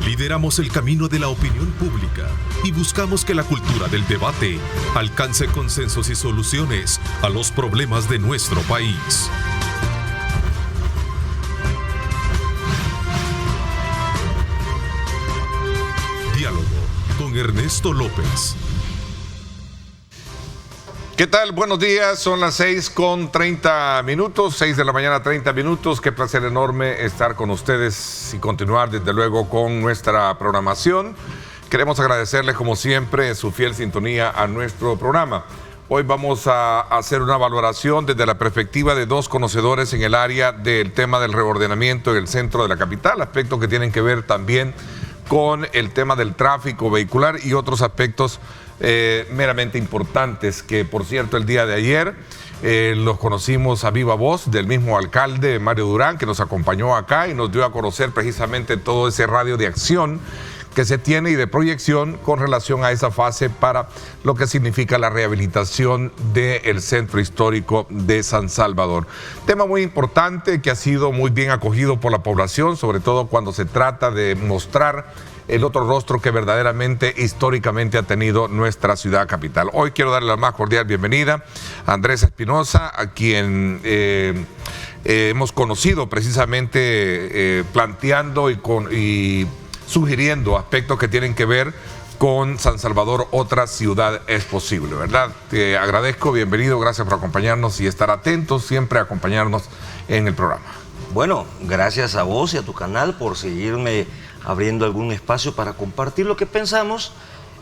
Lideramos el camino de la opinión pública y buscamos que la cultura del debate alcance consensos y soluciones a los problemas de nuestro país. Diálogo con Ernesto López. ¿Qué tal? Buenos días, son las 6:30, 6 de la mañana, 30 minutos. Qué placer enorme estar con ustedes y continuar desde luego con nuestra programación. Queremos agradecerles como siempre su fiel sintonía a nuestro programa. Hoy vamos a hacer una valoración desde la perspectiva de dos conocedores en el área del tema del reordenamiento en el centro de la capital, aspectos que tienen que ver también con el tema del tráfico vehicular y otros aspectos meramente importantes que, por cierto, el día de ayer los conocimos a viva voz del mismo alcalde Mario Durán, que nos acompañó acá y nos dio a conocer precisamente todo ese radio de acción que se tiene y de proyección con relación a esa fase para lo que significa la rehabilitación del centro histórico de San Salvador. Tema muy importante que ha sido muy bien acogido por la población, sobre todo cuando se trata de mostrar el otro rostro que verdaderamente históricamente ha tenido nuestra ciudad capital. Hoy quiero darle la más cordial bienvenida a Andrés Espinosa, a quien hemos conocido precisamente planteando y sugiriendo aspectos que tienen que ver con San Salvador, otra ciudad es posible, ¿verdad? Te agradezco, bienvenido, gracias por acompañarnos y estar atentos, siempre a acompañarnos en el programa. Bueno, gracias a vos y a tu canal por seguirme abriendo algún espacio para compartir lo que pensamos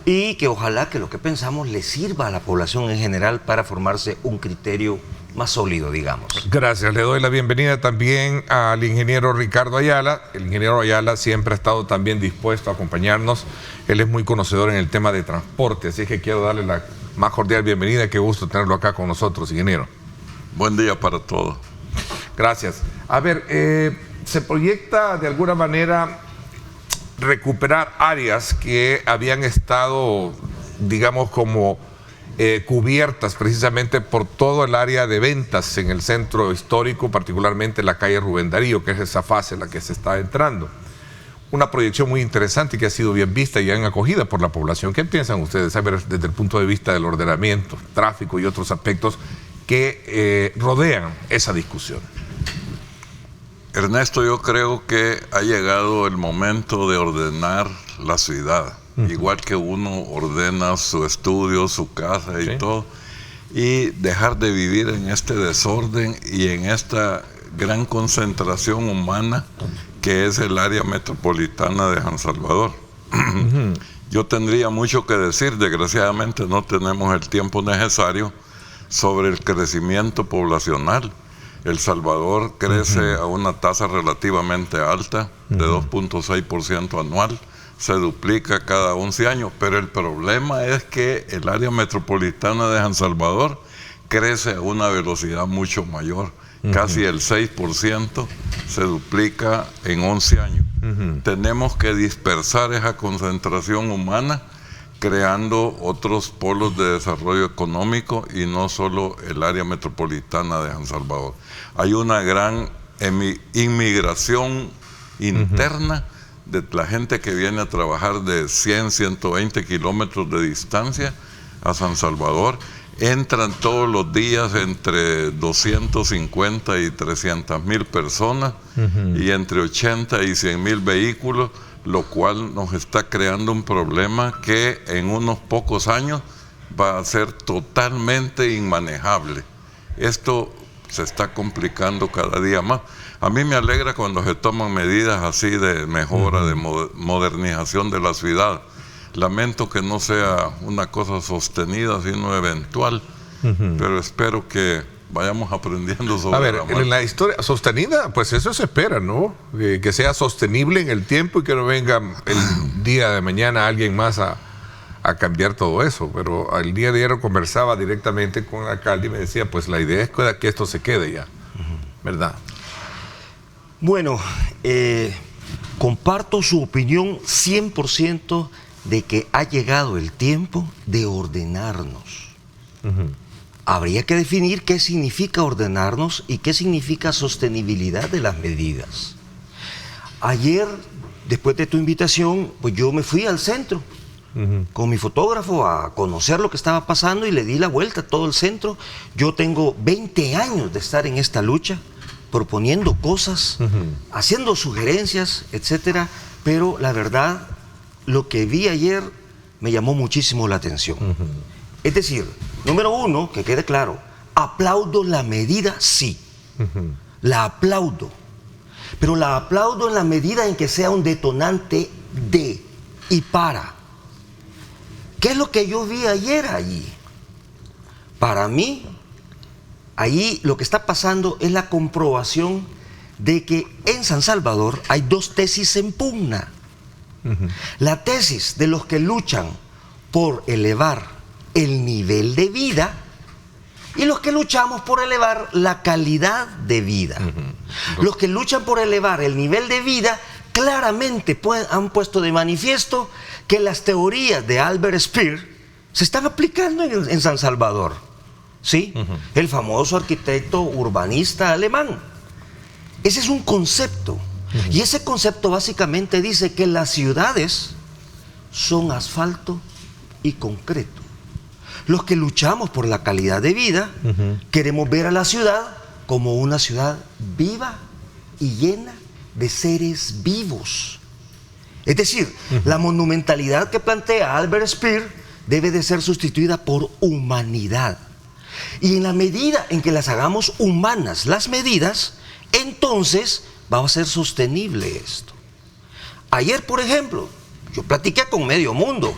y que ojalá que lo que pensamos le sirva a la población en general para formarse un criterio más sólido, digamos. Gracias, le doy la bienvenida también al ingeniero Ricardo Ayala. El ingeniero Ayala siempre ha estado también dispuesto a acompañarnos. Él es muy conocedor en el tema de transporte, así que quiero darle la más cordial bienvenida. Qué gusto tenerlo acá con nosotros, ingeniero. Buen día para todos. Gracias. A ver, se proyecta de alguna manera recuperar áreas que habían estado, digamos, como cubiertas precisamente por todo el área de ventas en el centro histórico, particularmente la calle Rubén Darío, que es esa fase en la que se está entrando. Una proyección muy interesante que ha sido bien vista y bien acogida por la población. ¿Qué piensan ustedes, a ver, desde el punto de vista del ordenamiento, tráfico y otros aspectos que rodean esa discusión? Ernesto, yo creo que ha llegado el momento de ordenar la ciudad, igual que uno ordena su estudio, su casa y todo, y dejar de vivir en este desorden y en esta gran concentración humana que es el área metropolitana de San Salvador. Yo tendría mucho que decir, desgraciadamente no tenemos el tiempo necesario sobre el crecimiento poblacional. El Salvador crece a una tasa relativamente alta, de 2.6% anual, se duplica cada 11 años, pero el problema es que el área metropolitana de San Salvador crece a una velocidad mucho mayor, casi el 6% se duplica en 11 años. Tenemos que dispersar esa concentración humana creando otros polos de desarrollo económico y no solo el área metropolitana de San Salvador. Hay una gran inmigración interna de la gente que viene a trabajar de 100, 120 kilómetros de distancia a San Salvador. Entran todos los días entre 250 y 300 mil personas y entre 80 y 100 mil vehículos, lo cual nos está creando un problema que en unos pocos años va a ser totalmente inmanejable. Esto se está complicando cada día más. A mí me alegra cuando se toman medidas así de mejora, de modernización de la ciudad. Lamento que no sea una cosa sostenida, sino eventual, pero espero que vayamos aprendiendo sobre. A ver, en la historia sostenida, pues eso se espera, ¿no? Que sea sostenible en el tiempo y que no venga el día de mañana alguien más a cambiar todo eso. Pero el día de ayer conversaba directamente con el alcalde y me decía, pues la idea es que esto se quede ya, ¿verdad? Bueno, comparto su opinión 100% de que ha llegado el tiempo de ordenarnos. Habría que definir qué significa ordenarnos y qué significa sostenibilidad de las medidas. Ayer después de tu invitación, pues yo me fui al centro con mi fotógrafo a conocer lo que estaba pasando y le di la vuelta a todo el centro. Yo tengo 20 años de estar en esta lucha, proponiendo cosas, haciendo sugerencias, etcétera, pero la verdad, lo que vi ayer me llamó muchísimo la atención. Es decir, número uno, que quede claro, aplaudo la medida, sí, la aplaudo, pero la aplaudo en la medida en que sea un detonante de y para. ¿Qué es lo que yo vi ayer allí? Para mí, ahí lo que está pasando es la comprobación de que en San Salvador hay dos tesis en pugna. La tesis de los que luchan por elevar el nivel de vida y los que luchamos por elevar la calidad de vida. Los que luchan por elevar el nivel de vida claramente han puesto de manifiesto que las teorías de Albert Speer se están aplicando en San Salvador. ¿Sí? El famoso arquitecto urbanista alemán. Ese es un concepto. Y ese concepto básicamente dice que las ciudades son asfalto y concreto. Los que luchamos por la calidad de vida, queremos ver a la ciudad como una ciudad viva y llena de seres vivos. Es decir, la monumentalidad que plantea Albert Speer debe de ser sustituida por humanidad. Y en la medida en que las hagamos humanas las medidas, entonces va a ser sostenible esto. Ayer, por ejemplo, yo platiqué con medio mundo.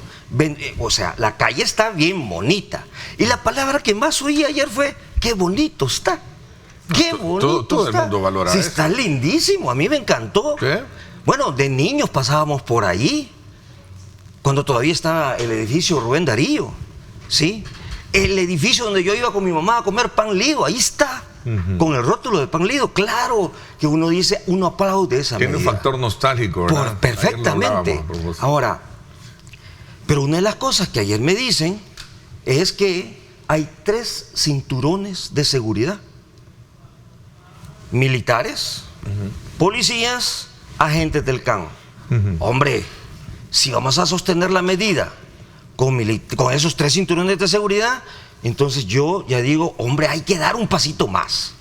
O sea, la calle está bien bonita. Y la palabra que más oí ayer fue, qué bonito está. Qué bonito todo está. el mundo valora sí, eso. Está lindísimo, a mí me encantó. ¿Qué? Bueno, de niños pasábamos por ahí, cuando todavía estaba el edificio Rubén Darío, ¿sí? El edificio donde yo iba con mi mamá a comer pan lido, ahí está, con el rótulo de pan lido. Claro que uno dice, uno aplaude esa medida. Tiene un factor nostálgico, ¿verdad? Perfectamente. Ahora, pero una de las cosas que ayer me dicen es que hay 3 cinturones de seguridad. Militares, policías, agentes del CAN. Hombre, si vamos a sostener la medida con esos 3 cinturones de seguridad, entonces yo ya digo, hombre, hay que dar un pasito más.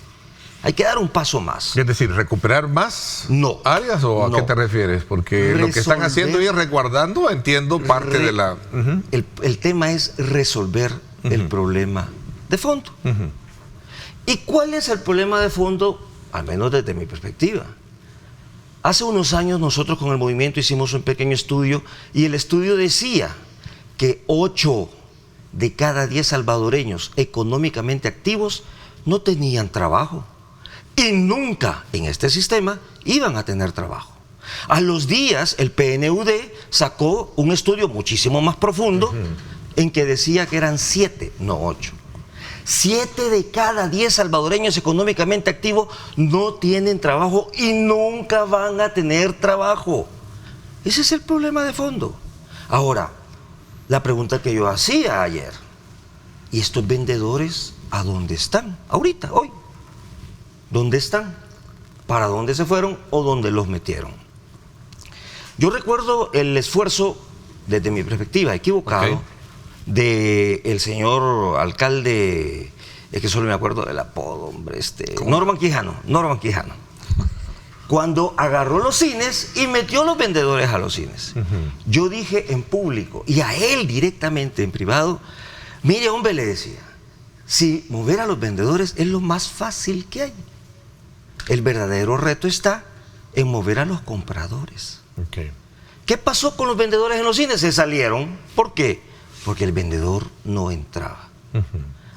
Hay que dar un paso más. Es decir, ¿recuperar más áreas o a qué te refieres? Porque lo que están haciendo y resguardando, entiendo, parte de la... El tema es resolver el problema de fondo. ¿Y cuál es el problema de fondo? Al menos desde mi perspectiva. Hace unos años nosotros con el movimiento hicimos un pequeño estudio y el estudio decía que 8 de cada 10 salvadoreños económicamente activos no tenían trabajo y nunca en este sistema iban a tener trabajo. A los días el PNUD sacó un estudio muchísimo más profundo en que decía que eran 7, no 8. 7 de cada 10 salvadoreños económicamente activos no tienen trabajo y nunca van a tener trabajo. Ese es el problema de fondo. Ahora, la pregunta que yo hacía ayer, ¿y estos vendedores a dónde están? Ahorita, hoy. ¿Dónde están? ¿Para dónde se fueron o dónde los metieron? Yo recuerdo el esfuerzo, desde mi perspectiva, equivocado, del señor alcalde, es que solo me acuerdo del apodo, hombre, Norman Quijano, cuando agarró los cines y metió los vendedores a los cines. Yo dije en público y a él directamente en privado, mire hombre, le decía, si mover a los vendedores es lo más fácil que hay. El verdadero reto está en mover a los compradores. ¿Qué pasó con los vendedores en los cines? Se salieron. ¿Por qué? Porque el vendedor no entraba.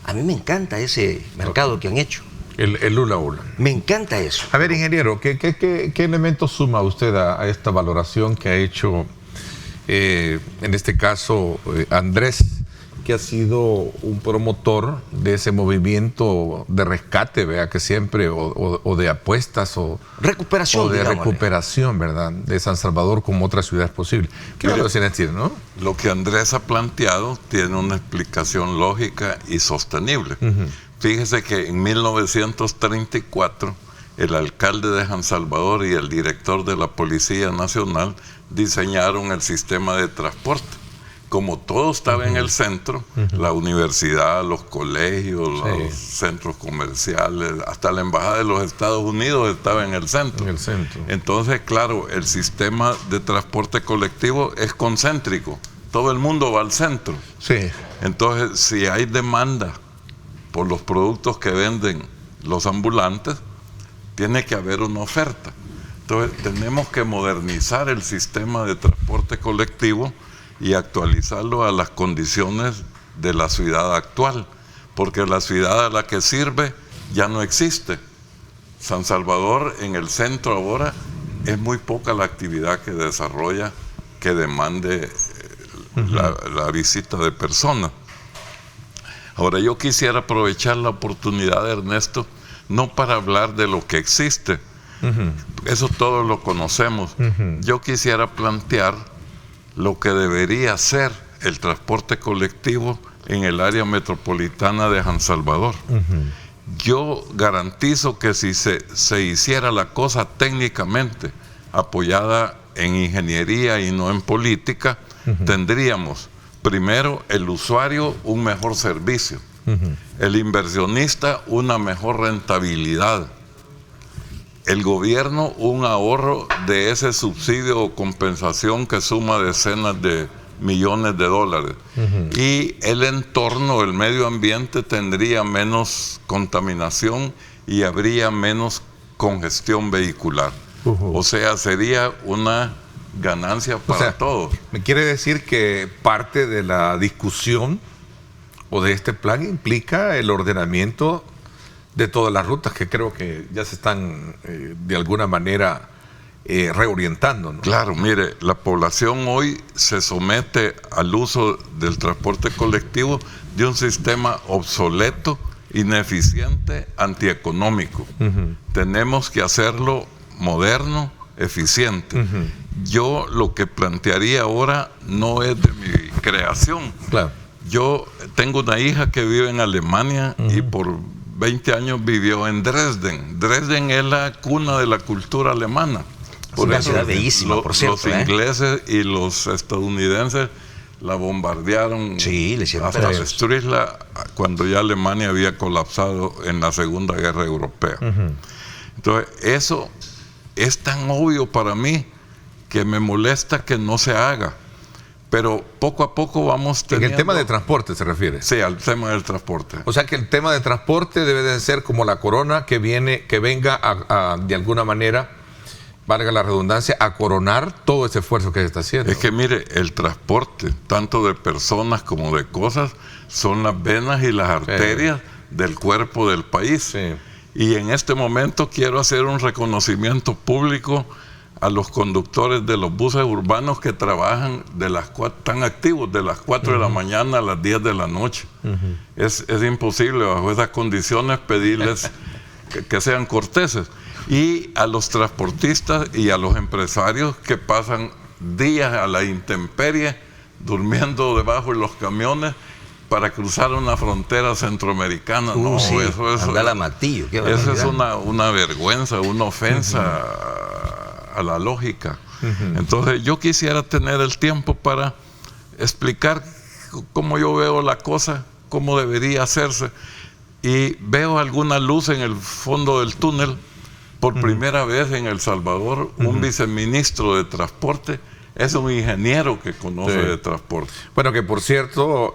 A mí me encanta ese mercado que han hecho. El hula hula. Me encanta eso. A ver, ingeniero, ¿qué elementos suma usted a esta valoración que ha hecho, en este caso, Andrés, que ha sido un promotor de ese movimiento de rescate, vea que siempre, o de apuestas, recuperación, o de digámosle. recuperación, ¿verdad?, de San Salvador como otras ciudades posibles. ¿Qué valoración tiene, no? Lo que Andrés ha planteado tiene una explicación lógica y sostenible. Fíjese que en 1934 el alcalde de San Salvador y el director de la Policía Nacional diseñaron el sistema de transporte. Como todo estaba en el centro, la universidad, los colegios, los centros comerciales, hasta la Embajada de los Estados Unidos estaba en el centro. Entonces, claro, el sistema de transporte colectivo es concéntrico. Todo el mundo va al centro. Sí. Entonces, si hay demanda por los productos que venden los ambulantes, tiene que haber una oferta. Entonces, tenemos que modernizar el sistema de transporte colectivo y actualizarlo a las condiciones de la ciudad actual, porque la ciudad a la que sirve ya no existe. San Salvador, en el centro ahora, es muy poca la actividad que desarrolla que demande la visita de personas. Ahora, yo quisiera aprovechar la oportunidad, Ernesto, no para hablar de lo que existe, eso todos lo conocemos. Yo quisiera plantear lo que debería ser el transporte colectivo en el área metropolitana de San Salvador. Yo garantizo que si se hiciera la cosa técnicamente, apoyada en ingeniería y no en política, tendríamos, primero, el usuario un mejor servicio, el inversionista una mejor rentabilidad, el gobierno un ahorro de ese subsidio o compensación que suma decenas de millones de dólares. Y el entorno, el medio ambiente, tendría menos contaminación y habría menos congestión vehicular. O sea, sería una ganancia para todos. ¿Me quiere decir que parte de la discusión o de este plan implica el ordenamiento de todas las rutas que creo que ya se están de alguna manera reorientando, ¿no? Claro, mire, la población hoy se somete al uso del transporte colectivo de un sistema obsoleto, ineficiente, antieconómico. Tenemos que hacerlo moderno, eficiente. Yo lo que plantearía ahora no es de mi creación. Claro. Yo tengo una hija que vive en Alemania y por 20 años vivió en Dresden. Dresden es la cuna de la cultura alemana. Por una ciudad bellísima, por cierto. Los ingleses y los estadounidenses la bombardearon, sí, le hicieron hasta destruirla cuando ya Alemania había colapsado en la Segunda Guerra Europea. Entonces, eso es tan obvio para mí que me molesta que no se haga. Pero poco a poco vamos teniendo... En el tema de transporte se refiere. Sí, al tema del transporte. O sea que el tema de transporte debe de ser como la corona que venga a de alguna manera, valga la redundancia, a coronar todo ese esfuerzo que se está haciendo. Es que mire, el transporte, tanto de personas como de cosas, son las venas y las arterias del cuerpo del país. Sí. Y en este momento quiero hacer un reconocimiento público a los conductores de los buses urbanos que trabajan tan activos de las 4 de la mañana a las 10 de la noche. Es imposible bajo esas condiciones pedirles que sean corteses. Y a los transportistas y a los empresarios que pasan días a la intemperie durmiendo debajo de los camiones para cruzar una frontera centroamericana. Sí, andar a Matillo. Eso es una vergüenza, una ofensa a la lógica. Entonces yo quisiera tener el tiempo para explicar cómo yo veo la cosa, cómo debería hacerse, y veo alguna luz en el fondo del túnel. Por primera vez en El Salvador, un viceministro de transporte es un ingeniero que conoce de transporte. Bueno, que por cierto,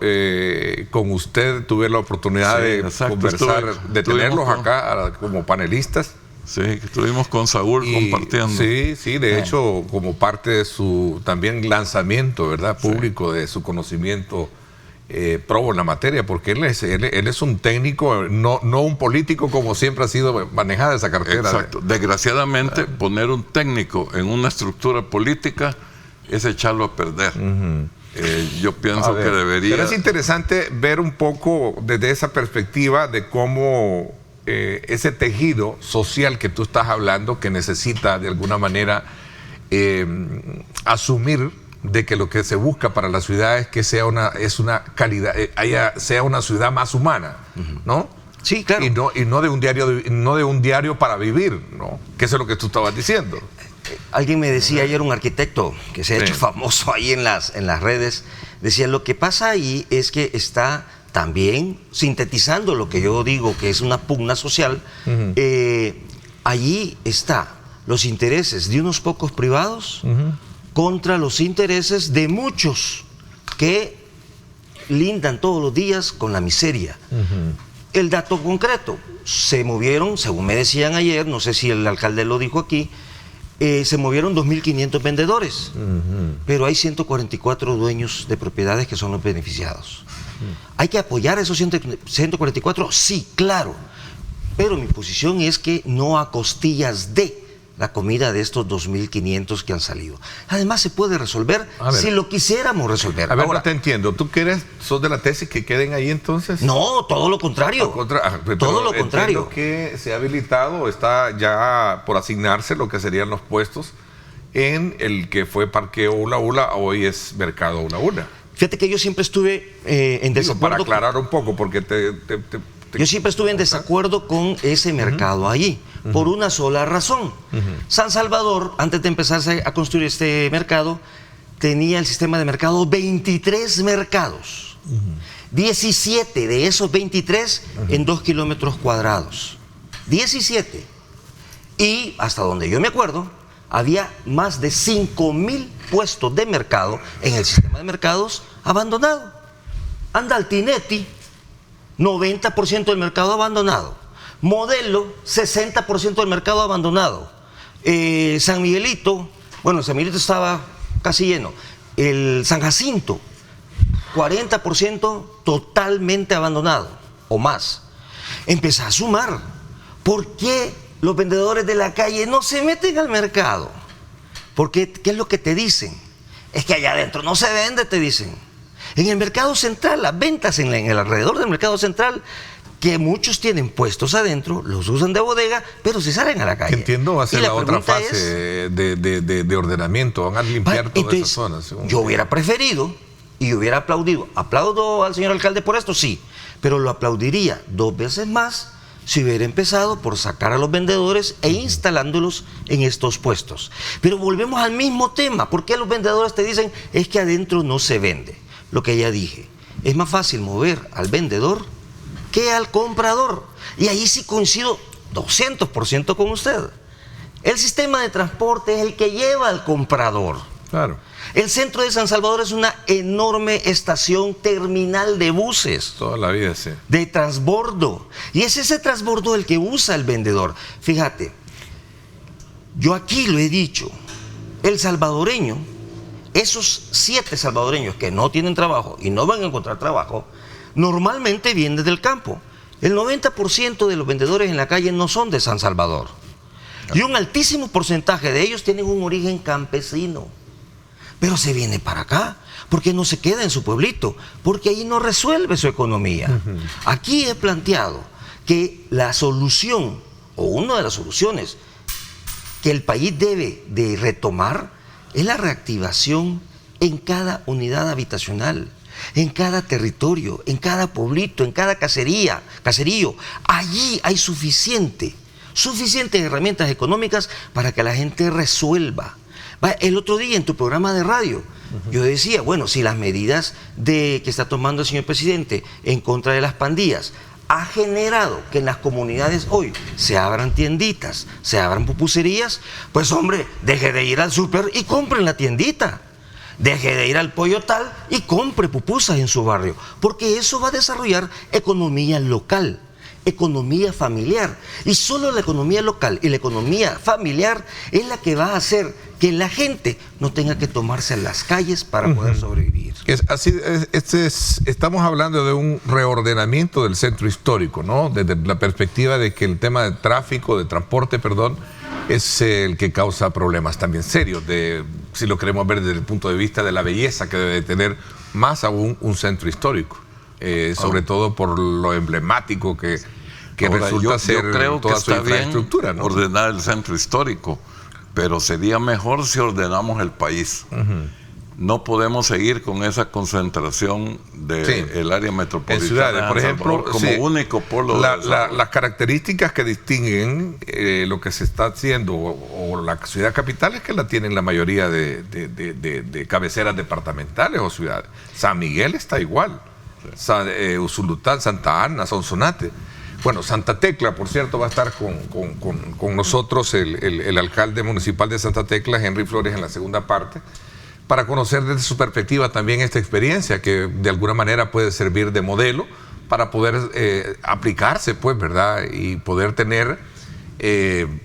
con usted tuve la oportunidad de conversar, de tenerlos acá como panelistas. Sí, que estuvimos con Saúl compartiendo. Sí, de hecho, como parte de su también lanzamiento, ¿verdad?, público de su conocimiento probo en la materia, porque él es un técnico, no un político como siempre ha sido manejada esa cartera. Exacto. Desgraciadamente, poner un técnico en una estructura política es echarlo a perder. Yo pienso que debería... Pero es interesante ver un poco desde esa perspectiva de cómo ese tejido social que tú estás hablando, que necesita de alguna manera asumir de que lo que se busca para la ciudad es que sea una calidad, sea una ciudad más humana, ¿no? Sí, claro. Y no de un diario para vivir, ¿no? Que eso es lo que tú estabas diciendo. Alguien me decía ayer, un arquitecto que se ha hecho famoso ahí en las redes, decía, lo que pasa ahí es que está también sintetizando lo que yo digo, que es una pugna social. Allí está los intereses de unos pocos privados contra los intereses de muchos que lindan todos los días con la miseria. El dato concreto, se movieron, según me decían ayer, no sé si el alcalde lo dijo aquí, se movieron 2.500 vendedores, pero hay 144 dueños de propiedades que son los beneficiados. ¿Hay que apoyar a esos 144? Sí, claro, pero mi posición es que no a costillas de la comida de estos 2.500 que han salido. Además se puede resolver si lo quisiéramos resolver. A ver, ahora, no te entiendo. ¿Tú sos de la tesis que queden ahí entonces? No, todo lo contrario. Todo lo contrario. Que se ha habilitado, está ya por asignarse lo que serían los puestos en el que fue Parqueo Ula Ula, hoy es Mercado Ula Ula. Fíjate que yo siempre estuve en desacuerdo. Para aclarar un poco, porque yo siempre estuve en desacuerdo con ese mercado allí, por una sola razón. San Salvador, antes de empezarse a construir este mercado, tenía el sistema de mercado 23 mercados. 17 de esos 23 en 2 kilómetros cuadrados. 17. Y hasta donde yo me acuerdo, había más de 5.000 puestos de mercado en el sistema de mercados abandonado. Andaltinetti, 90% del mercado abandonado. Modelo, 60% del mercado abandonado. San Miguelito, bueno, San Miguelito estaba casi lleno. El San Jacinto, 40% totalmente abandonado o más. Empezá a sumar. ¿Por qué los vendedores de la calle no se meten al mercado? Porque, ¿qué es lo que te dicen? Es que allá adentro no se vende, te dicen. En el mercado central, las ventas en el alrededor del mercado central, que muchos tienen puestos adentro, los usan de bodega, pero se salen a la calle. Entiendo, va a ser la otra fase de ordenamiento, van a limpiar todas esas zonas. Yo hubiera preferido y hubiera aplaudido. ¿Aplaudo al señor alcalde por esto? Sí, pero lo aplaudiría 2 veces más si hubiera empezado por sacar a los vendedores e instalándolos en estos puestos. Pero volvemos al mismo tema. ¿Por qué los vendedores te dicen es que adentro no se vende? Lo que ya dije, es más fácil mover al vendedor que al comprador. Y ahí sí coincido 200% con usted. El sistema de transporte es el que lleva al comprador. Claro. El centro de San Salvador es una enorme estación terminal de buses. Toda la vida, sí. De transbordo. Y es ese transbordo el que usa el vendedor. Fíjate, yo aquí lo he dicho, el salvadoreño, esos 7 salvadoreños que no tienen trabajo y no van a encontrar trabajo, normalmente vienen del campo. El 90% de los vendedores en la calle no son de San Salvador. Y un altísimo porcentaje de ellos tienen un origen campesino. Pero se viene para acá, porque no se queda en su pueblito, porque ahí no resuelve su economía. Aquí he planteado que la solución, o una de las soluciones que el país debe de retomar, es la reactivación en cada unidad habitacional, en cada territorio, en cada pueblito, en cada caserío. Allí hay suficientes herramientas económicas para que la gente resuelva. El otro día en tu programa de radio, yo decía, bueno, si las medidas que está tomando el señor presidente en contra de las pandillas ha generado que en las comunidades hoy se abran tienditas, se abran pupuserías, pues hombre, deje de ir al súper y compre en la tiendita. Deje de ir al pollo tal y compre pupusas en su barrio, porque eso va a desarrollar economía local, economía familiar. Y solo la economía local y la economía familiar es la que va a hacer que la gente no tenga que tomarse en las calles para poder sobrevivir. Estamos hablando de un reordenamiento del centro histórico, ¿no? Desde la perspectiva de que el tema de tráfico, de transporte, es el que causa problemas también serios, si lo queremos ver desde el punto de vista de la belleza que debe tener más aún un centro histórico, sobre todo por lo emblemático que ahora, resulta ser yo creo toda que su infraestructura, bien, ¿no? Ordenar el centro histórico, pero sería mejor si ordenamos el país. no podemos seguir con esa concentración del área metropolitana en ciudades, por ejemplo, como único polo. Las características que distinguen lo que se está haciendo o la ciudad capital es que la tienen la mayoría de cabeceras departamentales o ciudades. San Miguel está igual, Usulután, Santa Ana, Sonsonate. Bueno, Santa Tecla, por cierto, va a estar con nosotros el alcalde municipal de Santa Tecla, Henry Flores, en la segunda parte, para conocer desde su perspectiva también esta experiencia que de alguna manera puede servir de modelo para poder aplicarse, pues, ¿verdad? Y poder tener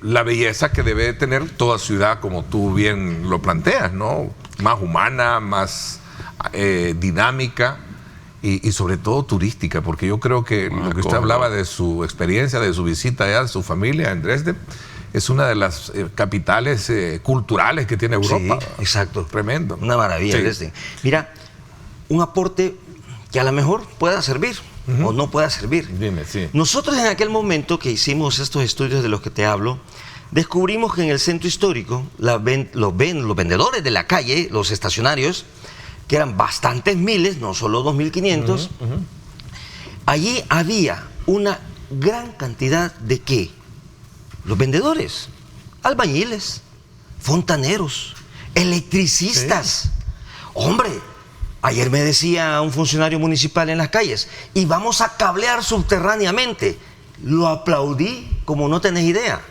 la belleza que debe tener toda ciudad, como tú bien lo planteas, ¿no? Más humana, más dinámica. Y sobre todo turística, porque yo creo que lo que usted hablaba de su experiencia, de su visita allá, de su familia en Dresde, es una de las capitales culturales que tiene Europa. Sí, exacto. Tremendo. Una maravilla, sí. Dresde. Mira, un aporte que a lo mejor pueda servir o no pueda servir. Dime, sí. Nosotros en aquel momento que hicimos estos estudios de los que te hablo, descubrimos que en el centro histórico los vendedores de la calle, los estacionarios, que eran bastantes miles, no solo 2.500, allí había una gran cantidad de ¿qué? Los vendedores, albañiles, fontaneros, electricistas. Sí. Hombre, ayer me decía un funcionario municipal en las calles, y vamos a cablear subterráneamente. Lo aplaudí como no tenés idea.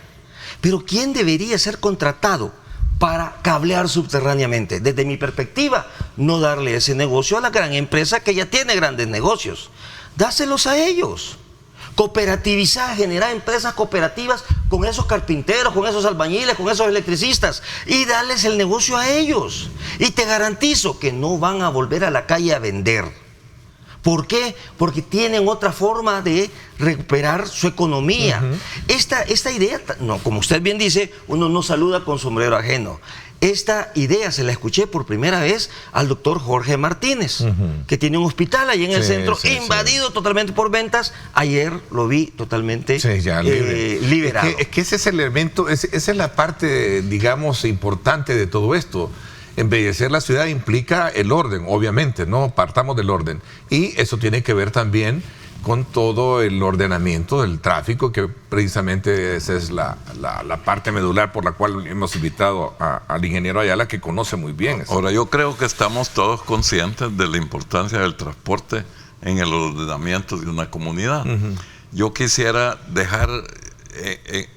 Pero ¿quién debería ser contratado para cablear subterráneamente? Desde mi perspectiva, no darle ese negocio a la gran empresa que ya tiene grandes negocios. Dáselos a ellos. Cooperativizar, generar empresas cooperativas con esos carpinteros, con esos albañiles, con esos electricistas, y darles el negocio a ellos. Y te garantizo que no van a volver a la calle a vender. ¿Por qué? Porque tienen otra forma de recuperar su economía. Esta idea, no, como usted bien dice, uno no saluda con sombrero ajeno. Esta idea se la escuché por primera vez al doctor Jorge Martínez, que tiene un hospital ahí en el centro, invadido totalmente por ventas. Ayer lo vi totalmente liberado. Es que ese es el elemento, esa es la parte, digamos, importante de todo esto. Embellecer la ciudad implica el orden, obviamente, ¿no? Partamos del orden. Y eso tiene que ver también con todo el ordenamiento del tráfico, que precisamente esa es la parte medular por la cual hemos invitado al ingeniero Ayala, que conoce muy bien eso. Ahora, yo creo que estamos todos conscientes de la importancia del transporte en el ordenamiento de una comunidad. Yo quisiera dejar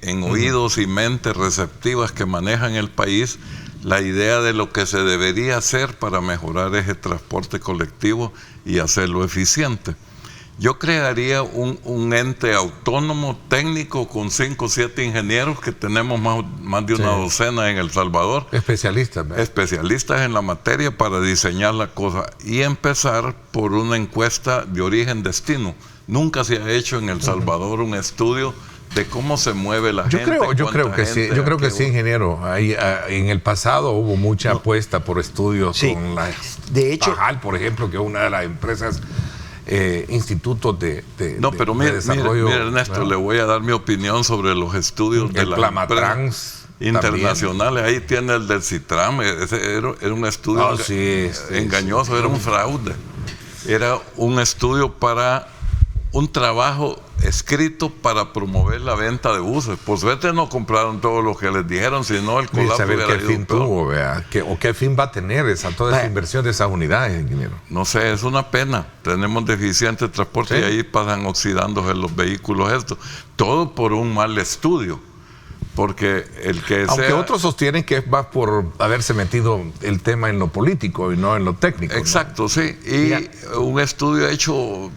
en oídos y mentes receptivas que manejan el país la idea de lo que se debería hacer para mejorar ese transporte colectivo y hacerlo eficiente. Yo crearía un ente autónomo técnico con 5 o 7 ingenieros, que tenemos más de una docena en El Salvador. Especialistas, ¿verdad? Especialistas en la materia, para diseñar la cosa y empezar por una encuesta de origen-destino. Nunca se ha hecho en El Salvador un estudio de cómo se mueve la gente. Yo creo que sí, ingeniero. Ahí, en el pasado hubo mucha apuesta por estudios con la de hecho, Pajal, por ejemplo, que es una de las empresas, institutos de desarrollo. Mire, Ernesto, ¿verdad? Le voy a dar mi opinión sobre los estudios de la Plamatrans internacionales. Ahí tiene el del Citram. Ese era un estudio engañoso, era un fraude. Era un estudio para un trabajo escrito para promover la venta de buses. Por suerte no compraron todo lo que les dijeron, sino el colapso. Saber qué fin tuvo, vea, o qué fin va a tener toda esa inversión de esas unidades, ingeniero. No sé, es una pena. Tenemos deficiente transporte y ahí pasan oxidándose los vehículos estos. Todo por un mal estudio. Porque aunque otros sostienen que es más por haberse metido el tema en lo político y no en lo técnico. Exacto, ¿no? Sí. Y un estudio hecho...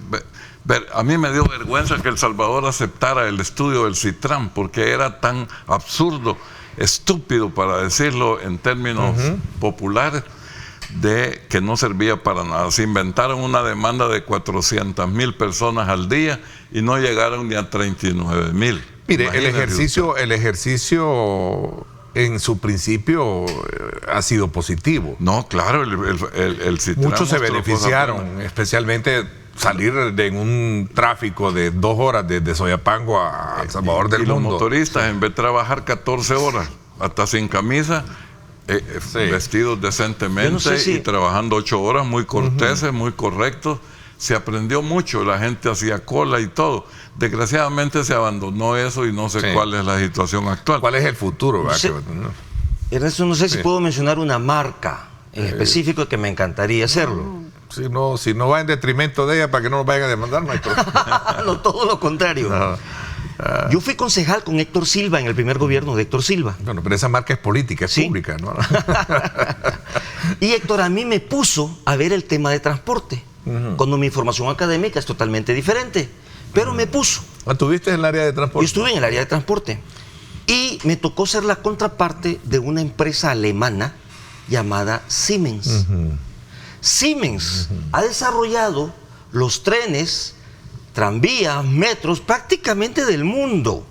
A mí me dio vergüenza que El Salvador aceptara el estudio del Citram, porque era tan absurdo, estúpido, para decirlo en términos populares, de que no servía para nada. Se inventaron una demanda de 400,000 personas al día y no llegaron ni a 39,000. Mire, el ejercicio en su principio ha sido positivo. No, claro, el Citram. Muchos se beneficiaron, especialmente salir en un tráfico de 2 horas desde Soyapango a El Salvador del Mundo. Los motoristas, en vez de trabajar 14 horas, hasta sin camisa, vestidos decentemente no sé si... y trabajando 8 horas, muy corteses, muy correctos. Se aprendió mucho, la gente hacía cola y todo. Desgraciadamente se abandonó eso y no sé cuál es la situación actual. ¿Cuál es el futuro? Ernesto, no sé si puedo mencionar una marca en específico que me encantaría hacerlo. Si no va en detrimento de ella, para que no nos vayan a demandar, maestro. No, todo lo contrario. Yo fui concejal con Héctor Silva en el primer gobierno de Héctor Silva. Bueno, pero esa marca es política, es pública, ¿no? Y Héctor a mí me puso a ver el tema de transporte, cuando mi formación académica es totalmente diferente. Pero me puso. ¿Estuviste en el área de transporte? Yo estuve en el área de transporte. Y me tocó ser la contraparte de una empresa alemana llamada Siemens. Siemens ha desarrollado los trenes, tranvías, metros, prácticamente del mundo.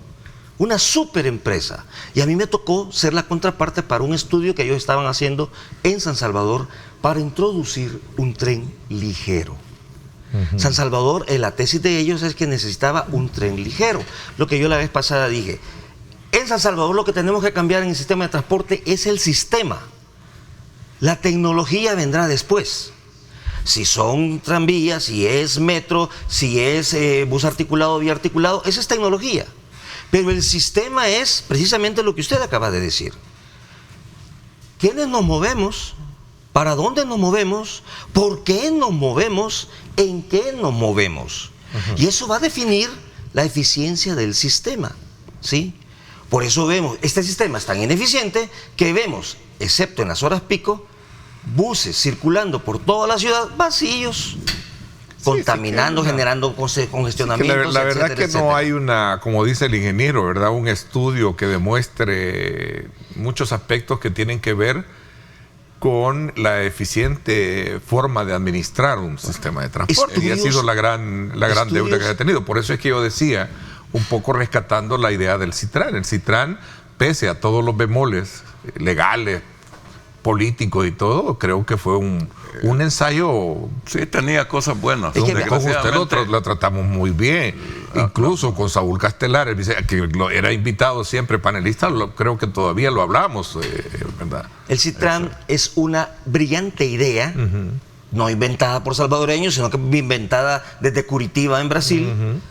Una super empresa. Y a mí me tocó ser la contraparte para un estudio que ellos estaban haciendo en San Salvador para introducir un tren ligero. San Salvador, la tesis de ellos es que necesitaba un tren ligero. Lo que yo la vez pasada dije, en San Salvador lo que tenemos que cambiar en el sistema de transporte es el sistema. La tecnología vendrá después. Si son tranvías, si es metro, si es bus articulado o biarticulado, esa es tecnología. Pero el sistema es precisamente lo que usted acaba de decir. ¿Quiénes nos movemos? ¿Para dónde nos movemos? ¿Por qué nos movemos? ¿En qué nos movemos? Y eso va a definir la eficiencia del sistema, ¿sí? Por eso vemos, este sistema es tan ineficiente que vemos, excepto en las horas pico, buses circulando por toda la ciudad vacíos, contaminando, generando congestionamientos. La verdad es que no hay como dice el ingeniero, ¿verdad? Un estudio que demuestre muchos aspectos que tienen que ver con la eficiente forma de administrar un sistema de transporte. Y ha sido la gran deuda que ha tenido. Por eso es que yo decía, un poco rescatando la idea del CITRAN. El CITRAN, pese a todos los bemoles legales, políticos y todo, creo que fue un ensayo. Sí, tenía cosas buenas. Con usted lo tratamos muy bien. Incluso con Saúl Castelar, que era invitado siempre panelista, creo que todavía lo hablamos, ¿verdad? El CITRAN es una brillante idea, no inventada por salvadoreños, sino que inventada desde Curitiba en Brasil,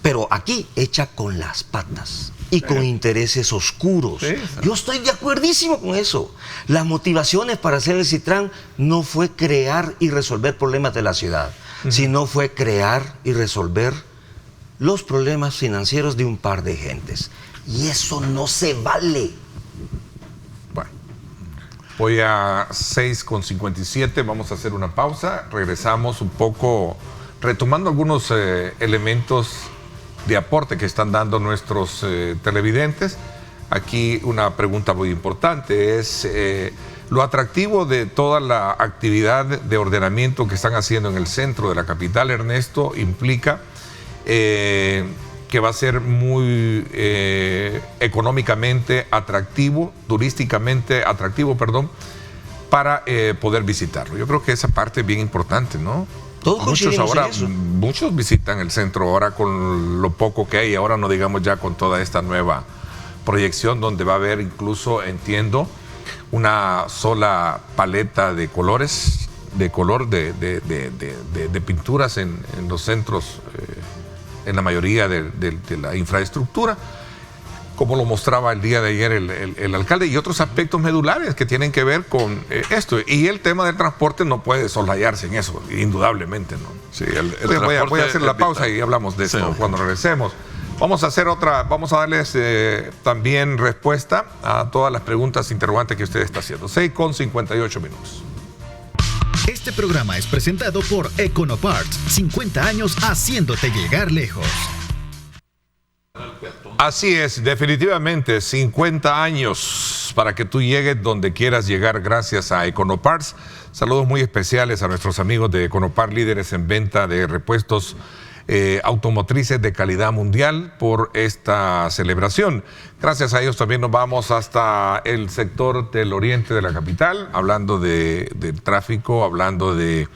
pero aquí hecha con las patas y con intereses oscuros. Yo estoy de acuerdísimo con eso. Las motivaciones para hacer el CITRAN no fue crear y resolver problemas de la ciudad, sino fue crear y resolver los problemas financieros de un par de gentes. Y eso no se vale. Bueno, voy a 6:57, vamos a hacer una pausa. Regresamos un poco retomando algunos elementos de aporte que están dando nuestros televidentes. Aquí una pregunta muy importante es lo atractivo de toda la actividad de ordenamiento que están haciendo en el centro de la capital, Ernesto, implica que va a ser muy económicamente atractivo, turísticamente atractivo, para poder visitarlo. Yo creo que esa parte es bien importante, ¿no? Muchos visitan el centro ahora con lo poco que hay, ahora no digamos ya con toda esta nueva proyección donde va a haber incluso, entiendo, una sola paleta de colores, de pinturas en los centros, en la mayoría de la infraestructura, como lo mostraba el día de ayer el alcalde, y otros aspectos medulares que tienen que ver con esto. Y el tema del transporte no puede soslayarse en eso, indudablemente, ¿no? Sí, voy a hacer la pausa y hablamos de esto cuando regresemos. Vamos a darles también respuesta a todas las preguntas interrogantes que usted está haciendo. 6:58 minutos. Este programa es presentado por Econoparts, 50 años haciéndote llegar lejos. Así es, definitivamente, 50 años para que tú llegues donde quieras llegar gracias a Econoparts. Saludos muy especiales a nuestros amigos de Econoparts, líderes en venta de repuestos automotrices de calidad mundial, por esta celebración. Gracias a ellos también nos vamos hasta el sector del oriente de la capital, hablando del tráfico, hablando de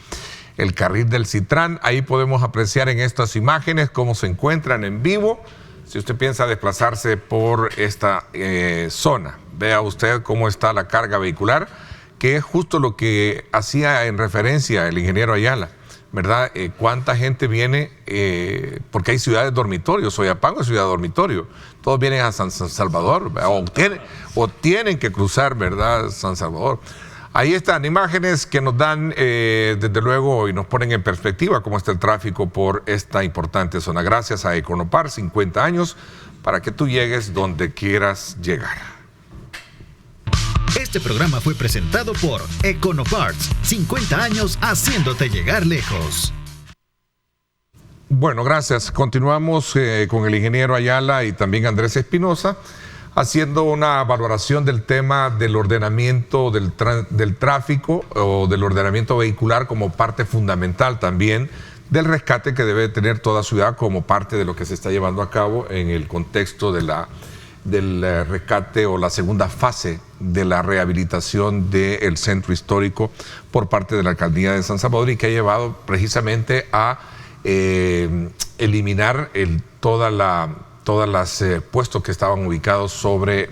el carril del CITRAN. Ahí podemos apreciar en estas imágenes cómo se encuentran en vivo. Si usted piensa desplazarse por esta zona, vea usted cómo está la carga vehicular, que es justo lo que hacía en referencia el ingeniero Ayala, ¿verdad? ¿Cuánta gente viene? Porque hay ciudades dormitorios, Soyapango es ciudad dormitorio, todos vienen a San Salvador, o tienen que cruzar, ¿verdad? San Salvador. Ahí están imágenes que nos dan, desde luego, y nos ponen en perspectiva cómo está el tráfico por esta importante zona. Gracias a Econopar, 50 años, para que tú llegues donde quieras llegar. Este programa fue presentado por Econoparts, 50 años haciéndote llegar lejos. Bueno, gracias. Continuamos con el ingeniero Ayala y también Andrés Espinosa, haciendo una valoración del tema del ordenamiento del tráfico o del ordenamiento vehicular como parte fundamental también del rescate que debe tener toda ciudad como parte de lo que se está llevando a cabo en el contexto del rescate o la segunda fase de la rehabilitación del centro histórico por parte de la Alcaldía de San Salvador y que ha llevado precisamente a eliminar todos los puestos que estaban ubicados sobre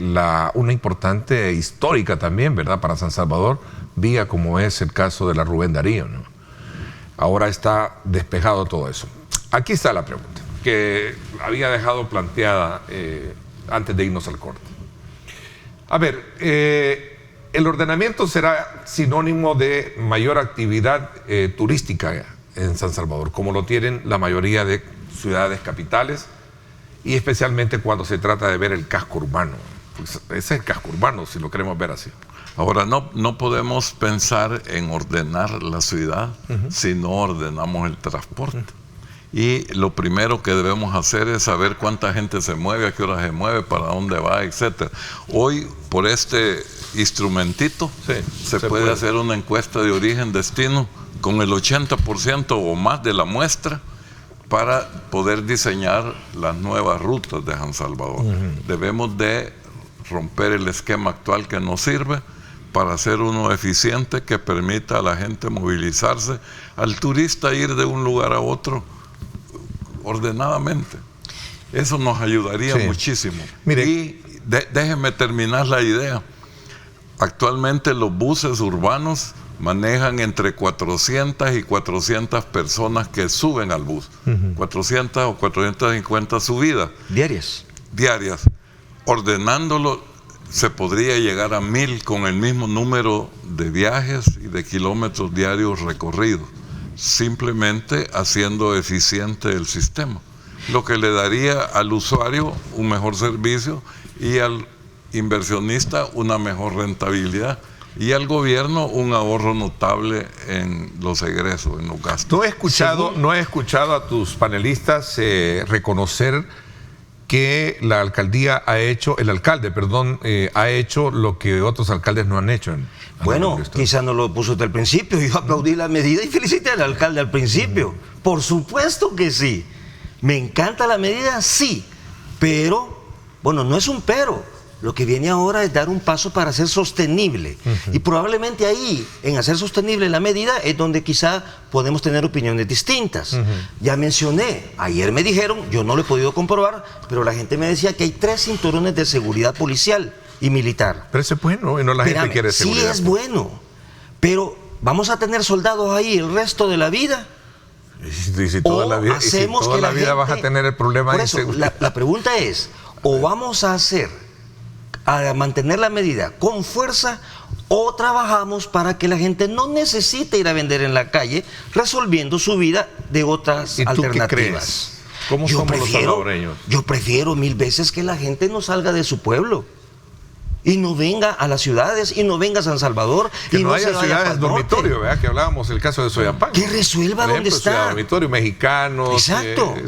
una importante histórica también, ¿verdad?, para San Salvador, vía como es el caso de la Rubén Darío, ¿no? Ahora está despejado todo eso. Aquí está la pregunta que había dejado planteada antes de irnos al corte. A ver, el ordenamiento será sinónimo de mayor actividad turística en San Salvador, como lo tienen la mayoría de ciudades capitales, y especialmente cuando se trata de ver el casco urbano. Pues ese es el casco urbano, si lo queremos ver así. Ahora, no podemos pensar en ordenar la ciudad si no ordenamos el transporte. Y lo primero que debemos hacer es saber cuánta gente se mueve, a qué hora se mueve, para dónde va, etc. Hoy, por este instrumentito, se puede hacer una encuesta de origen-destino con el 80% o más de la muestra, para poder diseñar las nuevas rutas de San Salvador. Debemos de romper el esquema actual que nos sirve para hacer uno eficiente que permita a la gente movilizarse, al turista ir de un lugar a otro ordenadamente. Eso nos ayudaría muchísimo. Mire, y déjenme terminar la idea. Actualmente los buses urbanos manejan entre 400 y 400 personas que suben al bus. 400 o 450 subidas. Diarias. Ordenándolo, se podría llegar a 1000 con el mismo número de viajes y de kilómetros diarios recorridos, simplemente haciendo eficiente el sistema, lo que le daría al usuario un mejor servicio y al inversionista una mejor rentabilidad, y al gobierno un ahorro notable en los egresos, en los gastos. No he escuchado a tus panelistas reconocer que el alcalde ha hecho lo que otros alcaldes no han hecho. Bueno, quizá no lo puso desde el principio. Yo aplaudí la medida y felicité al alcalde al principio. Por supuesto que sí. ¿Me encanta la medida? Sí. Pero, bueno, no es un pero. Lo que viene ahora es dar un paso para ser sostenible. Y probablemente ahí, en hacer sostenible la medida, es donde quizá podemos tener opiniones distintas. Ya mencioné, ayer me dijeron, yo no lo he podido comprobar, pero la gente me decía que hay 3 cinturones de seguridad policial y militar. Pero eso es bueno, y no la gente quiere seguridad. Sí es bueno, pero ¿vamos a tener soldados ahí el resto de la vida? Y si toda la vida vas a tener el problema de inseguridad. La pregunta es, o vamos a mantener la medida con fuerza, o trabajamos para que la gente no necesite ir a vender en la calle, resolviendo su vida de otras alternativas. ¿Qué crees? ¿Cómo somos los salvadoreños? Yo prefiero 1000 veces que la gente no salga de su pueblo y no venga a las ciudades, y no venga a San Salvador, que y no haya se vaya ciudades dormitorio, ¿verdad? Que hablábamos el caso de Soyapango. Que resuelva donde está. Ciudad dormitorio, Mexicanos,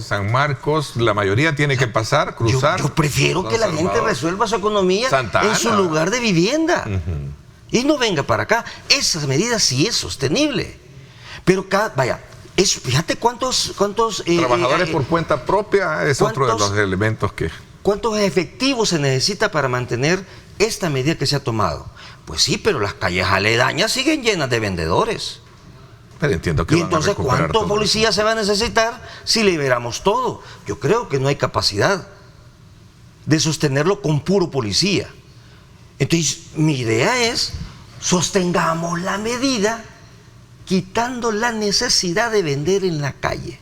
San Marcos, la mayoría tiene que pasar, cruzar. Yo prefiero que la gente resuelva su economía en su lugar de vivienda. Y no venga para acá. Esa medida sí es sostenible. Pero fíjate cuántos trabajadores por cuenta propia es otro de los elementos que... ¿Cuántos efectivos se necesita para mantener esta medida que se ha tomado? Pues sí, pero las calles aledañas siguen llenas de vendedores. Pero entiendo que y entonces, ¿cuántos policías se va a necesitar si liberamos todo? Yo creo que no hay capacidad de sostenerlo con puro policía. Entonces, mi idea es, sostengamos la medida, quitando la necesidad de vender en la calle.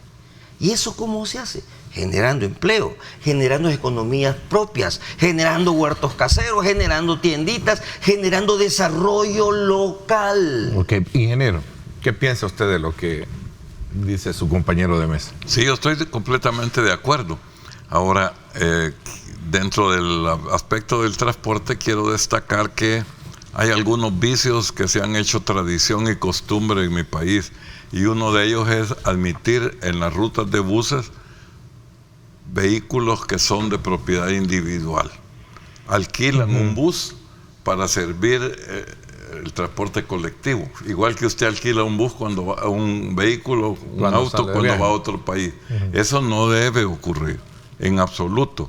¿Y eso cómo se hace? Generando empleo, generando economías propias, generando huertos caseros, generando tienditas, generando desarrollo local. Ok, ingeniero, ¿qué piensa usted de lo que dice su compañero de mesa? Sí, yo estoy completamente de acuerdo. Ahora, dentro del aspecto del transporte, quiero destacar que hay algunos vicios que se han hecho tradición y costumbre en mi país, y uno de ellos es admitir en las rutas de buses vehículos que son de propiedad individual. Alquilan un bus para servir el transporte colectivo, igual que usted alquila un bus cuando va a un vehículo, un auto cuando va a otro país. Eso no debe ocurrir en absoluto.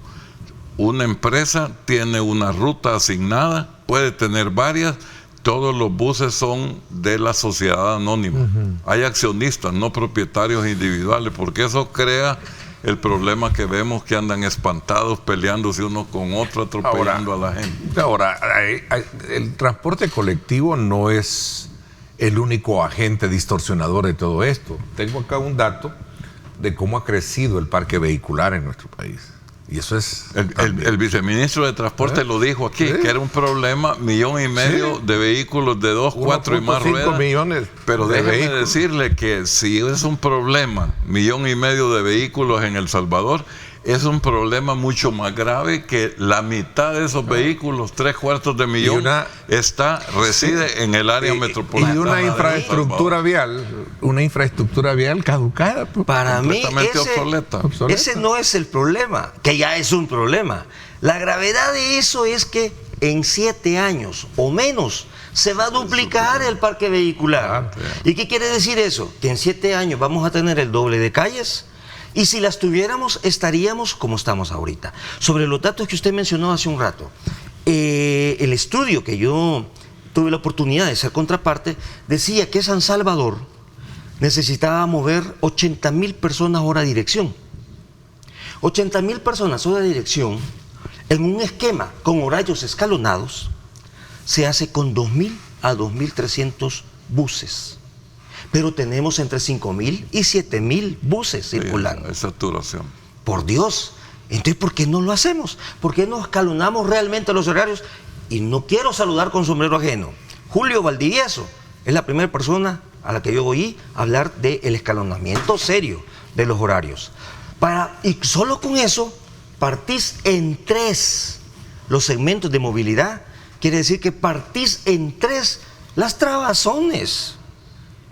Una empresa tiene una ruta asignada, puede tener varias, todos los buses son de la sociedad anónima. Hay accionistas, no propietarios individuales, porque eso crea el problema que vemos, que andan espantados peleándose uno con otro, atropellando a la gente. Ahora, el transporte colectivo no es el único agente distorsionador de todo esto. Tengo acá un dato de cómo ha crecido el parque vehicular en nuestro país. Y eso es... El viceministro de Transporte lo dijo aquí, que era un problema, 1,5 millones de vehículos de 2, 4 y más ruedas. Millones pero de déjeme vehículos. decirle que si es un problema, 1,5 millones de vehículos en El Salvador, es un problema mucho más grave que la mitad de esos vehículos, 3/4 de millón, reside en el área metropolitana. Y una infraestructura vial caducada. Para mí, obsoleta. ese no es el problema, que ya es un problema. La gravedad de eso es que en 7 años o menos se va a duplicar el parque vehicular. ¿Y qué quiere decir eso? Que en 7 años vamos a tener el doble de calles. Y si las tuviéramos, estaríamos como estamos ahorita. Sobre los datos que usted mencionó hace un rato, el estudio que yo tuve la oportunidad de ser contraparte, decía que San Salvador necesitaba mover 80,000 personas hora dirección. 80,000 personas hora dirección, en un esquema con horarios escalonados, se hace con 2,000 a 2,300 buses. Pero tenemos entre 5,000 y 7,000 buses circulando. Es saturación. Por Dios. Entonces, ¿por qué no lo hacemos? ¿Por qué no escalonamos realmente los horarios? Y no quiero saludar con sombrero ajeno. Julio Valdivieso es la primera persona a la que yo oí hablar del escalonamiento serio de los horarios. Y solo con eso partís en 3 los segmentos de movilidad. Quiere decir que partís en 3 las trabazones.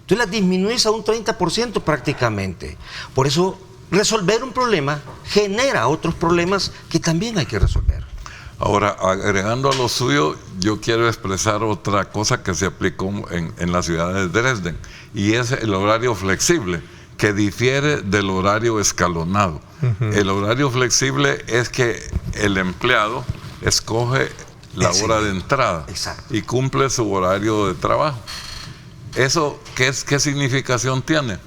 Tú las disminuís a un 30% prácticamente. Por eso, resolver un problema genera otros problemas que también hay que resolver. Ahora, agregando a lo suyo, yo quiero expresar otra cosa que se aplicó en la ciudad de Dresden, y es el horario flexible, que difiere del horario escalonado. El horario flexible es que el empleado escoge la hora de entrada y cumple su horario de trabajo. ¿Eso qué significación tiene?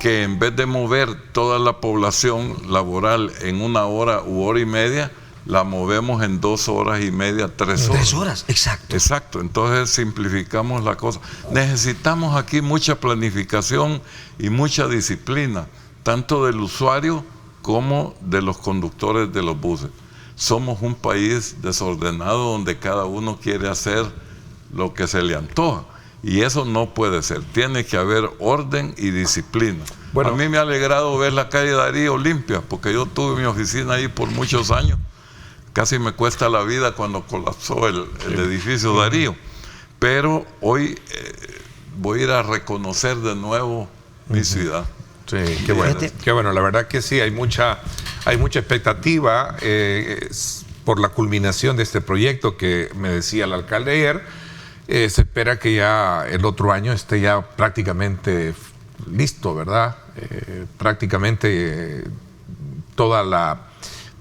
Que en vez de mover toda la población laboral en 1 hora u hora y media, la movemos en 2 horas y media, 3 horas. 3 horas, exacto. Exacto, entonces simplificamos la cosa. Necesitamos aquí mucha planificación y mucha disciplina, tanto del usuario como de los conductores de los buses. Somos un país desordenado donde cada uno quiere hacer lo que se le antoja. Y eso no puede ser. Tiene que haber orden y disciplina. Bueno, a mí me ha alegrado ver la calle Darío limpia, porque yo tuve mi oficina ahí por muchos años. Casi me cuesta la vida cuando colapsó el edificio Darío. Pero hoy voy a ir a reconocer de nuevo mi ciudad. Sí, qué bueno. Qué bueno, la verdad que sí, hay mucha expectativa por la culminación de este proyecto que me decía el alcalde ayer. Se espera que ya el otro año esté ya prácticamente listo, ¿verdad? Prácticamente toda la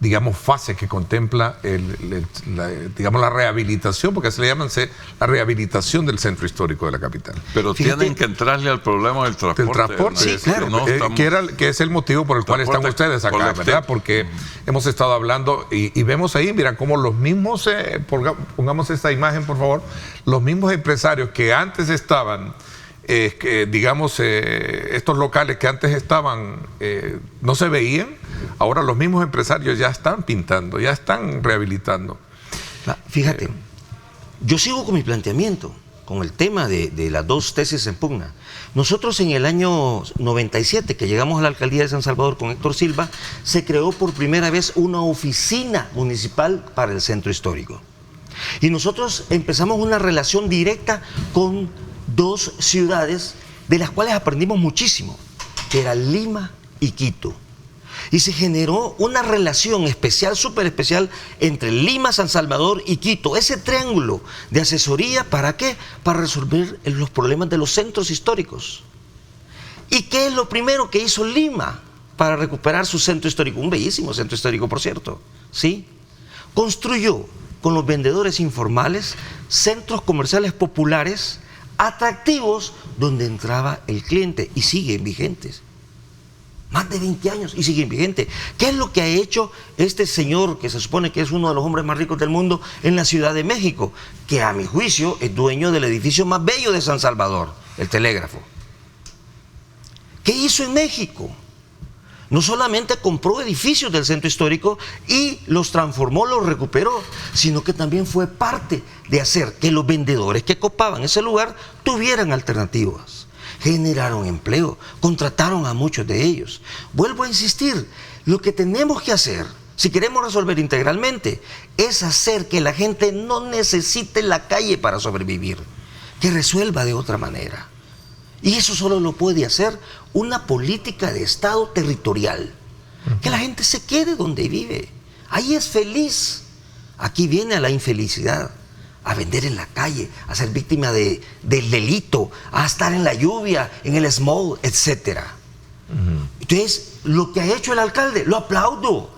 digamos, fase que contempla digamos, la rehabilitación, porque se le llama la rehabilitación del centro histórico de la capital. Pero tienen que entrarle al problema del transporte. Del transporte, sí, claro. Que es el motivo por el cual están ustedes acá, colectivo, ¿verdad? Porque hemos estado hablando y vemos ahí, mira, cómo los mismos, pongamos esta imagen, por favor, los mismos empresarios que antes estaban, digamos, estos locales que antes estaban, no se veían, ahora los mismos empresarios ya están pintando, ya están rehabilitando. Fíjate, yo sigo con mi planteamiento, con el tema de las dos tesis en pugna. Nosotros en el año 97, que llegamos a la alcaldía de San Salvador con Héctor Silva, se creó por primera vez una oficina municipal para el centro histórico. Y nosotros empezamos una relación directa con dos ciudades de las cuales aprendimos muchísimo, que eran Lima y Quito. Y se generó una relación especial, súper especial, entre Lima, San Salvador y Quito. Ese triángulo de asesoría, ¿para qué? Para resolver los problemas de los centros históricos. ¿Y qué es lo primero que hizo Lima para recuperar su centro histórico? Un bellísimo centro histórico, por cierto, ¿sí? Construyó con los vendedores informales centros comerciales populares atractivos donde entraba el cliente, y siguen vigentes. Más de 20 años y siguen vigentes. ¿Qué es lo que ha hecho este señor, que se supone que es uno de los hombres más ricos del mundo, en la Ciudad de México? Que a mi juicio es dueño del edificio más bello de San Salvador, el Telégrafo. ¿Qué hizo en México? No solamente compró edificios del centro histórico y los transformó, los recuperó, sino que también fue parte de hacer que los vendedores que copaban ese lugar tuvieran alternativas. Generaron empleo, contrataron a muchos de ellos. Vuelvo a insistir, lo que tenemos que hacer, si queremos resolver integralmente, es hacer que la gente no necesite la calle para sobrevivir, que resuelva de otra manera. Y eso solo lo puede hacer una política de Estado territorial. Que la gente se quede donde vive. Ahí es feliz. Aquí viene a la infelicidad, a vender en la calle, a ser víctima del delito, a estar en la lluvia, en el smog, etc. Entonces, lo que ha hecho el alcalde, lo aplaudo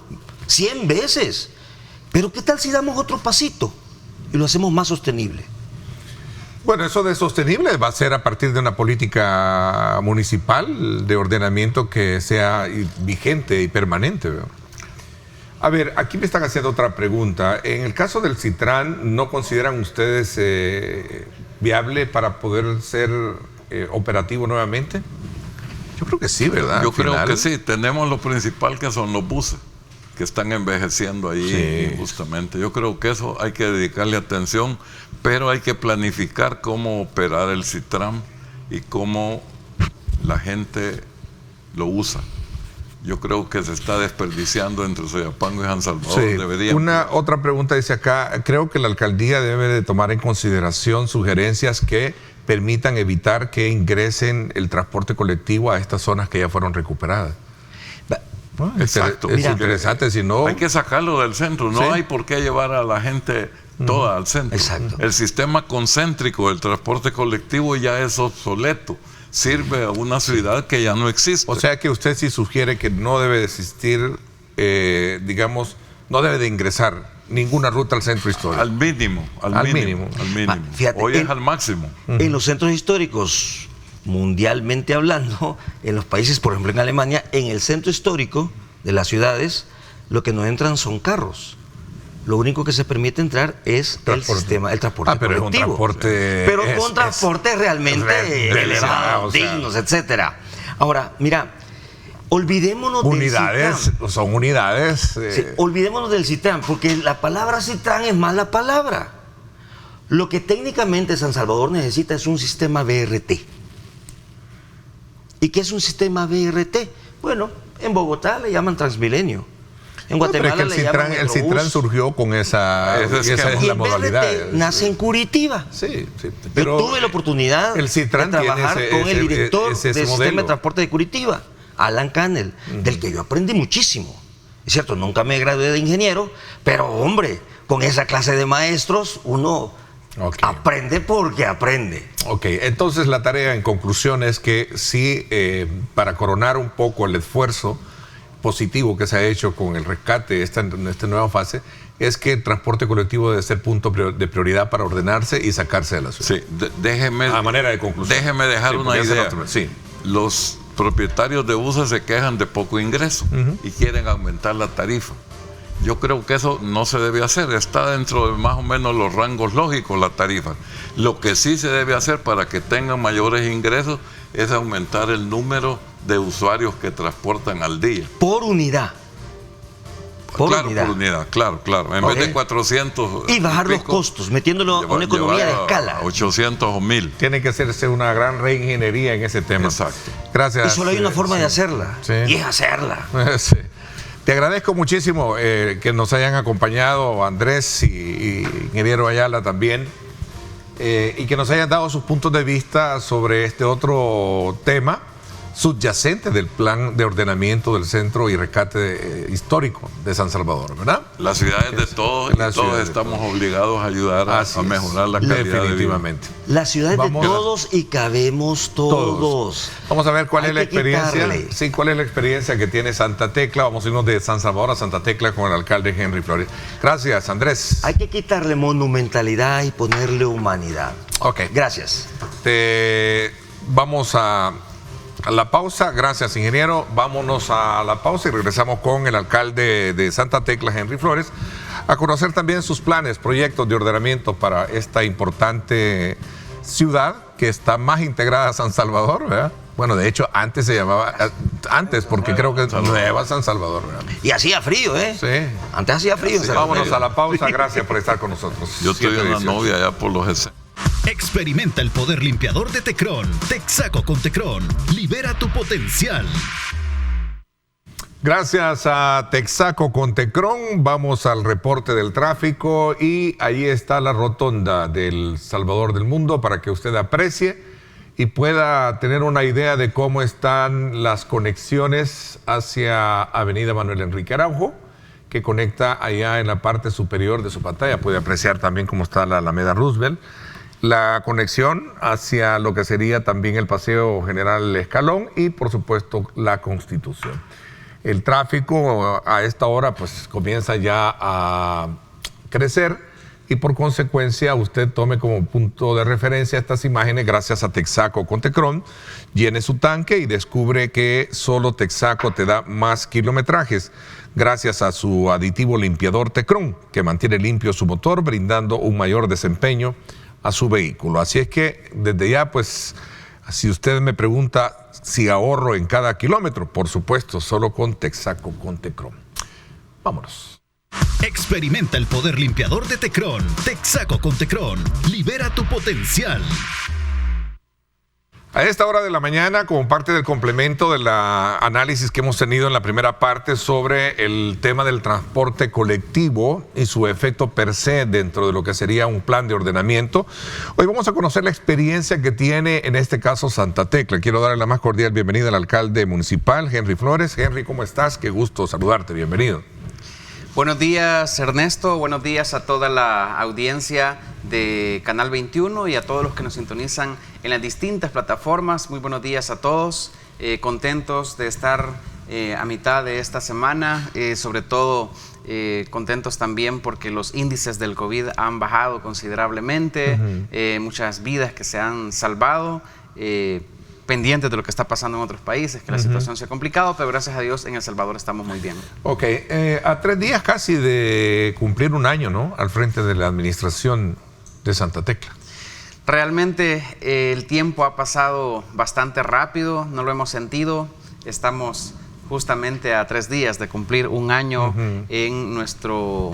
100 veces. Pero ¿qué tal si damos otro pasito y lo hacemos más sostenible? Bueno, eso de sostenible va a ser a partir de una política municipal de ordenamiento que sea vigente y permanente, ¿verdad? A ver, aquí me están haciendo otra pregunta. En el caso del Citran, ¿no consideran ustedes viable para poder ser operativo nuevamente? Yo creo que sí, ¿verdad? Yo creo que sí. Tenemos lo principal, que son los buses, que están envejeciendo ahí injustamente. Yo creo que eso hay que dedicarle atención, pero hay que planificar cómo operar el Citran y cómo la gente lo usa. Yo creo que se está desperdiciando entre Soyapango y San Salvador. Sí. Otra pregunta dice acá: creo que la alcaldía debe de tomar en consideración sugerencias que permitan evitar que ingresen el transporte colectivo a estas zonas que ya fueron recuperadas. Exacto. Es interesante, si no... Hay que sacarlo del centro, no hay por qué llevar a la gente toda al centro. Exacto. El sistema concéntrico del transporte colectivo ya es obsoleto, sirve a una ciudad que ya no existe. O sea que usted sí sugiere que no debe de existir, digamos, no debe de ingresar ninguna ruta al centro histórico. Al mínimo. Fíjate, hoy es al máximo. En los centros históricos, mundialmente hablando, en los países, por ejemplo en Alemania, en el centro histórico de las ciudades, lo que no entran son carros. Lo único que se permite entrar es el transporte pero colectivo. Es un transporte, pero con transporte realmente elevado, dignos, etcétera. Ahora, mira, olvidémonos unidades, del Citran. Son unidades. Sí, olvidémonos del Citran, porque la palabra Citran es mala palabra. Lo que técnicamente San Salvador necesita es un sistema BRT. ¿Y qué es un sistema BRT? Bueno, en Bogotá le llaman Transmilenio. En Guatemala el Citran surgió con esa es la modalidad. BRT nace en Curitiba. Sí, pero yo tuve la oportunidad de trabajar con el director del sistema de transporte de Curitiba, Alan Cannell, del que yo aprendí muchísimo. Es cierto, nunca me gradué de ingeniero, pero hombre, con esa clase de maestros uno aprende porque aprende. Ok, entonces la tarea en conclusión es que sí, para coronar un poco el esfuerzo, positivo que se ha hecho con el rescate en esta nueva fase es que el transporte colectivo debe ser punto de prioridad para ordenarse y sacarse de la ciudad. Sí, déjeme, a manera de conclusión. Déjeme dejar una idea. Sí. Los propietarios de buses se quejan de poco ingreso y quieren aumentar la tarifa. Yo creo que eso no se debe hacer, está dentro de más o menos los rangos lógicos la tarifa. Lo que sí se debe hacer para que tengan mayores ingresos es aumentar el número de usuarios que transportan al día. Por unidad. Por unidad, claro. En vez de 400... Y bajar los costos, metiéndolo a una economía de escala. 800 o 1000. Tiene que hacerse una gran reingeniería en ese tema. Exacto. Gracias. Y solo hay una forma de hacerla, y es hacerla. Sí. Te agradezco muchísimo que nos hayan acompañado Andrés y ingeniero Ayala también, y que nos hayan dado sus puntos de vista sobre este otro tema subyacente del plan de ordenamiento del centro y rescate histórico de San Salvador, ¿verdad? La ciudad es de todos y todos estamos obligados a ayudar a mejorar la calidad definitivamente. De vida. La ciudad es de todos y cabemos todos. Vamos a ver cuál es la experiencia. Sí, cuál es la experiencia que tiene Santa Tecla. Vamos a irnos de San Salvador a Santa Tecla con el alcalde Henry Flores. Gracias, Andrés. Hay que quitarle monumentalidad y ponerle humanidad. Ok. Gracias. Vamos a la pausa. Gracias, ingeniero. Vámonos a la pausa y regresamos con el alcalde de Santa Tecla, Henry Flores, a conocer también sus planes, proyectos de ordenamiento para esta importante ciudad que está más integrada a San Salvador, ¿verdad? Bueno, de hecho, antes se llamaba, porque creo que es Nueva San Salvador, ¿verdad? Y hacía frío, ¿eh? Sí. Antes hacía frío. Sí, vámonos a la pausa. Gracias por estar con nosotros. Yo tuve una novia allá por los EC. Experimenta el poder limpiador de Tecron. Texaco con Tecron. Libera tu potencial. Gracias a Texaco con Tecron, vamos al reporte del tráfico y ahí está la rotonda del Salvador del Mundo para que usted aprecie y pueda tener una idea de cómo están las conexiones hacia Avenida Manuel Enrique Araujo, que conecta allá en la parte superior de su pantalla. Puede apreciar también cómo está la Alameda Roosevelt. La conexión hacia lo que sería también el Paseo General Escalón y, por supuesto, la Constitución. El tráfico a esta hora pues comienza ya a crecer y por consecuencia usted tome como punto de referencia estas imágenes gracias a Texaco con Tecron, llene su tanque y descubre que solo Texaco te da más kilometrajes gracias a su aditivo limpiador Tecron, que mantiene limpio su motor brindando un mayor desempeño a su vehículo. Así es que desde ya, pues, si usted me pregunta si ahorro en cada kilómetro, por supuesto, solo con Texaco con Tecron. Vámonos. Experimenta el poder limpiador de Tecron. Texaco con Tecron. Libera tu potencial. A esta hora de la mañana, como parte del complemento del análisis que hemos tenido en la primera parte sobre el tema del transporte colectivo y su efecto per se dentro de lo que sería un plan de ordenamiento, hoy vamos a conocer la experiencia que tiene en este caso Santa Tecla. Quiero darle la más cordial bienvenida al alcalde municipal, Henry Flores. Henry, ¿cómo estás? Qué gusto saludarte, bienvenido. Buenos días, Ernesto. Buenos días a toda la audiencia de Canal 21 y a todos los que nos sintonizan en las distintas plataformas. Muy buenos días a todos. Contentos de estar a mitad de esta semana, sobre todo contentos también porque los índices del COVID han bajado considerablemente, muchas vidas que se han salvado. Pendientes de lo que está pasando en otros países, que la situación se ha complicado, pero gracias a Dios en El Salvador estamos muy bien. Ok, a 3 días casi de cumplir un año, ¿no?, al frente de la administración de Santa Tecla. Realmente el tiempo ha pasado bastante rápido, no lo hemos sentido. Estamos justamente a 3 días de cumplir un año en nuestro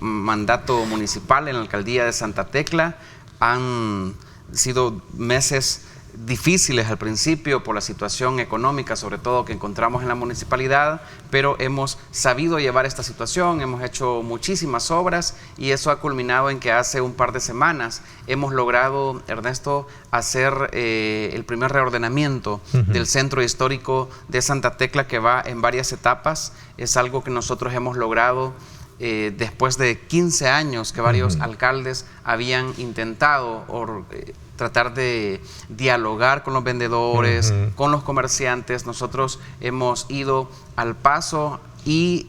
mandato municipal en la alcaldía de Santa Tecla. Han sido meses difíciles al principio por la situación económica, sobre todo que encontramos en la municipalidad, pero hemos sabido llevar esta situación, hemos hecho muchísimas obras y eso ha culminado en que hace un par de semanas hemos logrado, Ernesto, hacer el primer reordenamiento del centro histórico de Santa Tecla, que va en varias etapas. Es algo que nosotros hemos logrado después de 15 años que varios alcaldes habían intentado tratar de dialogar con los vendedores, con los comerciantes. Nosotros hemos ido al paso y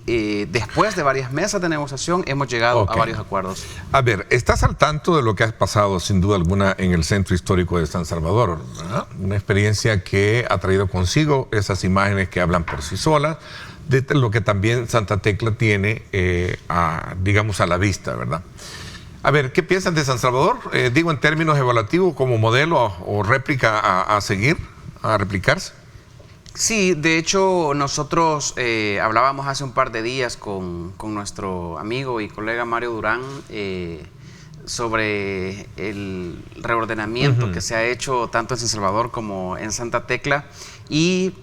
después de varias mesas de negociación hemos llegado a varios acuerdos. A ver, estás al tanto de lo que ha pasado sin duda alguna en el centro histórico de San Salvador, ¿verdad? Una experiencia que ha traído consigo esas imágenes que hablan por sí solas, de lo que también Santa Tecla tiene, digamos, a la vista, ¿verdad? A ver, ¿qué piensan de San Salvador? Digo en términos evaluativos, como modelo o réplica a seguir, a replicarse. Sí, de hecho nosotros hablábamos hace un par de días con nuestro amigo y colega Mario Durán sobre el reordenamiento que se ha hecho tanto en San Salvador como en Santa Tecla, y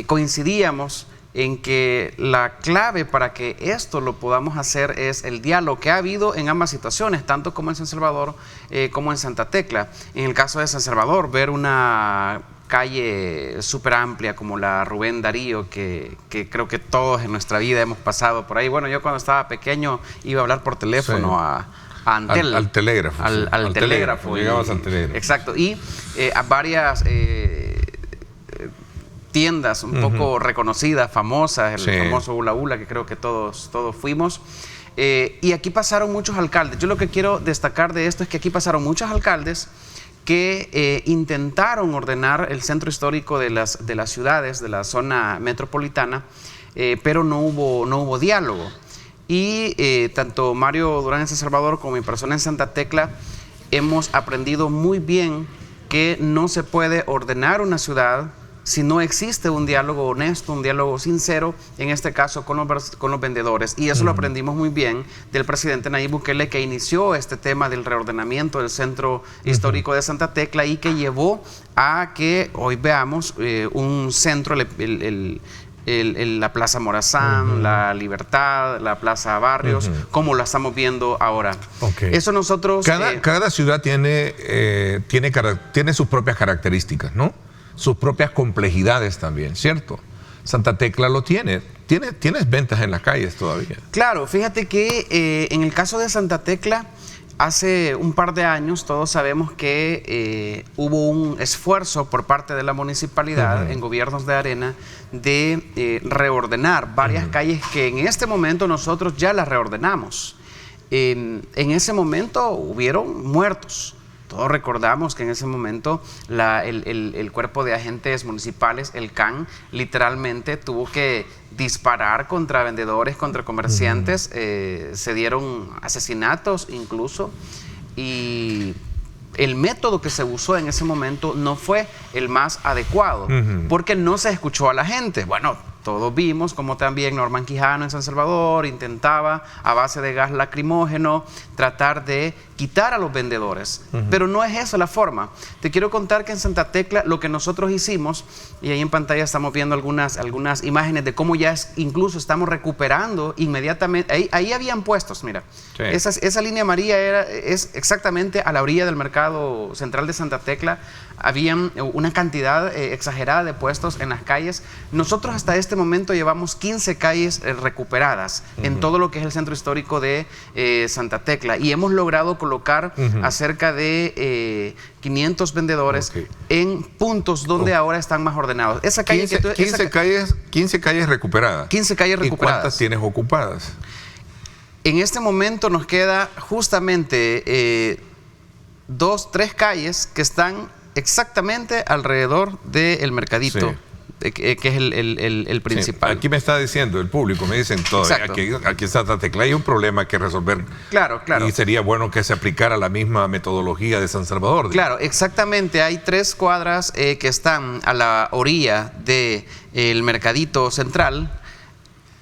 coincidíamos en que la clave para que esto lo podamos hacer es el diálogo que ha habido en ambas situaciones, tanto como en San Salvador como en Santa Tecla. En el caso de San Salvador, ver una calle súper amplia como la Rubén Darío, que creo que todos en nuestra vida hemos pasado por ahí. Bueno, yo cuando estaba pequeño iba a hablar por teléfono a Antel. Al telégrafo. Al telégrafo. Llegabas al telégrafo. Exacto. Y a varias tiendas un poco reconocidas, famosas, el famoso Ula Ula, que creo que todos fuimos. Y aquí pasaron muchos alcaldes. Yo lo que quiero destacar de esto es que aquí pasaron muchos alcaldes que intentaron ordenar el centro histórico de las ciudades, de la zona metropolitana, pero no hubo diálogo. Y tanto Mario Durán en San Salvador como mi persona en Santa Tecla hemos aprendido muy bien que no se puede ordenar una ciudad si no existe un diálogo honesto, un diálogo sincero, en este caso con los vendedores. Y eso lo aprendimos muy bien del presidente Nayib Bukele, que inició este tema del reordenamiento del centro histórico de Santa Tecla y que llevó a que hoy veamos un centro, la Plaza Morazán, la Libertad, la Plaza Barrios, como la estamos viendo ahora. Eso nosotros... Cada ciudad tiene sus propias características, ¿no? Sus propias complejidades también, ¿cierto? Santa Tecla lo tiene. Tienes ventas en las calles todavía. Claro, fíjate que en el caso de Santa Tecla, hace un par de años todos sabemos que hubo un esfuerzo por parte de la municipalidad en gobiernos de Arena de reordenar varias calles que en este momento nosotros ya las reordenamos. En ese momento hubieron muertos. Todos recordamos que en ese momento el cuerpo de agentes municipales, el CAN, literalmente tuvo que disparar contra vendedores, contra comerciantes. Se dieron asesinatos incluso. Y el método que se usó en ese momento no fue el más adecuado, porque no se escuchó a la gente. Bueno, todos vimos como también Norman Quijano en San Salvador intentaba a base de gas lacrimógeno tratar de quitar a los vendedores, pero no es esa la forma. Te quiero contar que en Santa Tecla lo que nosotros hicimos, y ahí en pantalla estamos viendo algunas imágenes de cómo ya incluso estamos recuperando inmediatamente. Ahí habían puestos, mira, esa línea amarilla es exactamente a la orilla del mercado central de Santa Tecla. Habían una cantidad exagerada de puestos en las calles. Nosotros hasta este momento llevamos 15 calles recuperadas en todo lo que es el centro histórico de Santa Tecla, y hemos logrado colocar a cerca de 500 vendedores en puntos donde ahora están más ordenados. Esa calle 15 calles recuperadas. 15 calles recuperadas. ¿Y cuántas tienes ocupadas? En este momento nos queda justamente 3 calles que están exactamente alrededor del mercadito, que es el principal. Sí, aquí me está diciendo el público, me dicen todavía, aquí en Santa Tecla hay un problema que resolver. Claro. Y sería bueno que se aplicara la misma metodología de San Salvador. Claro, exactamente. Hay 3 cuadras que están a la orilla del mercadito central,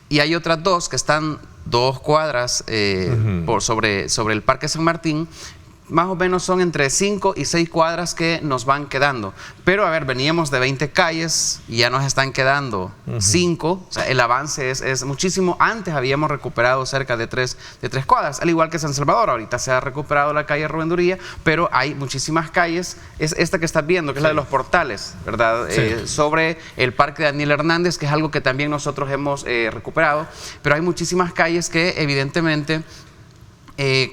y hay otras 2 que están 2 cuadras sobre el Parque San Martín. Más o menos son entre 5 y 6 cuadras que nos van quedando. Pero a ver, veníamos de 20 calles y ya nos están quedando 5. O sea, el avance es muchísimo. Antes habíamos recuperado cerca de 3 cuadras, al igual que San Salvador. Ahorita se ha recuperado la calle Rubén Darío, pero hay muchísimas calles. Es esta que estás viendo, que es la de los portales, ¿verdad? Sobre el Parque Daniel Hernández, que es algo que también nosotros hemos recuperado. Pero hay muchísimas calles que evidentemente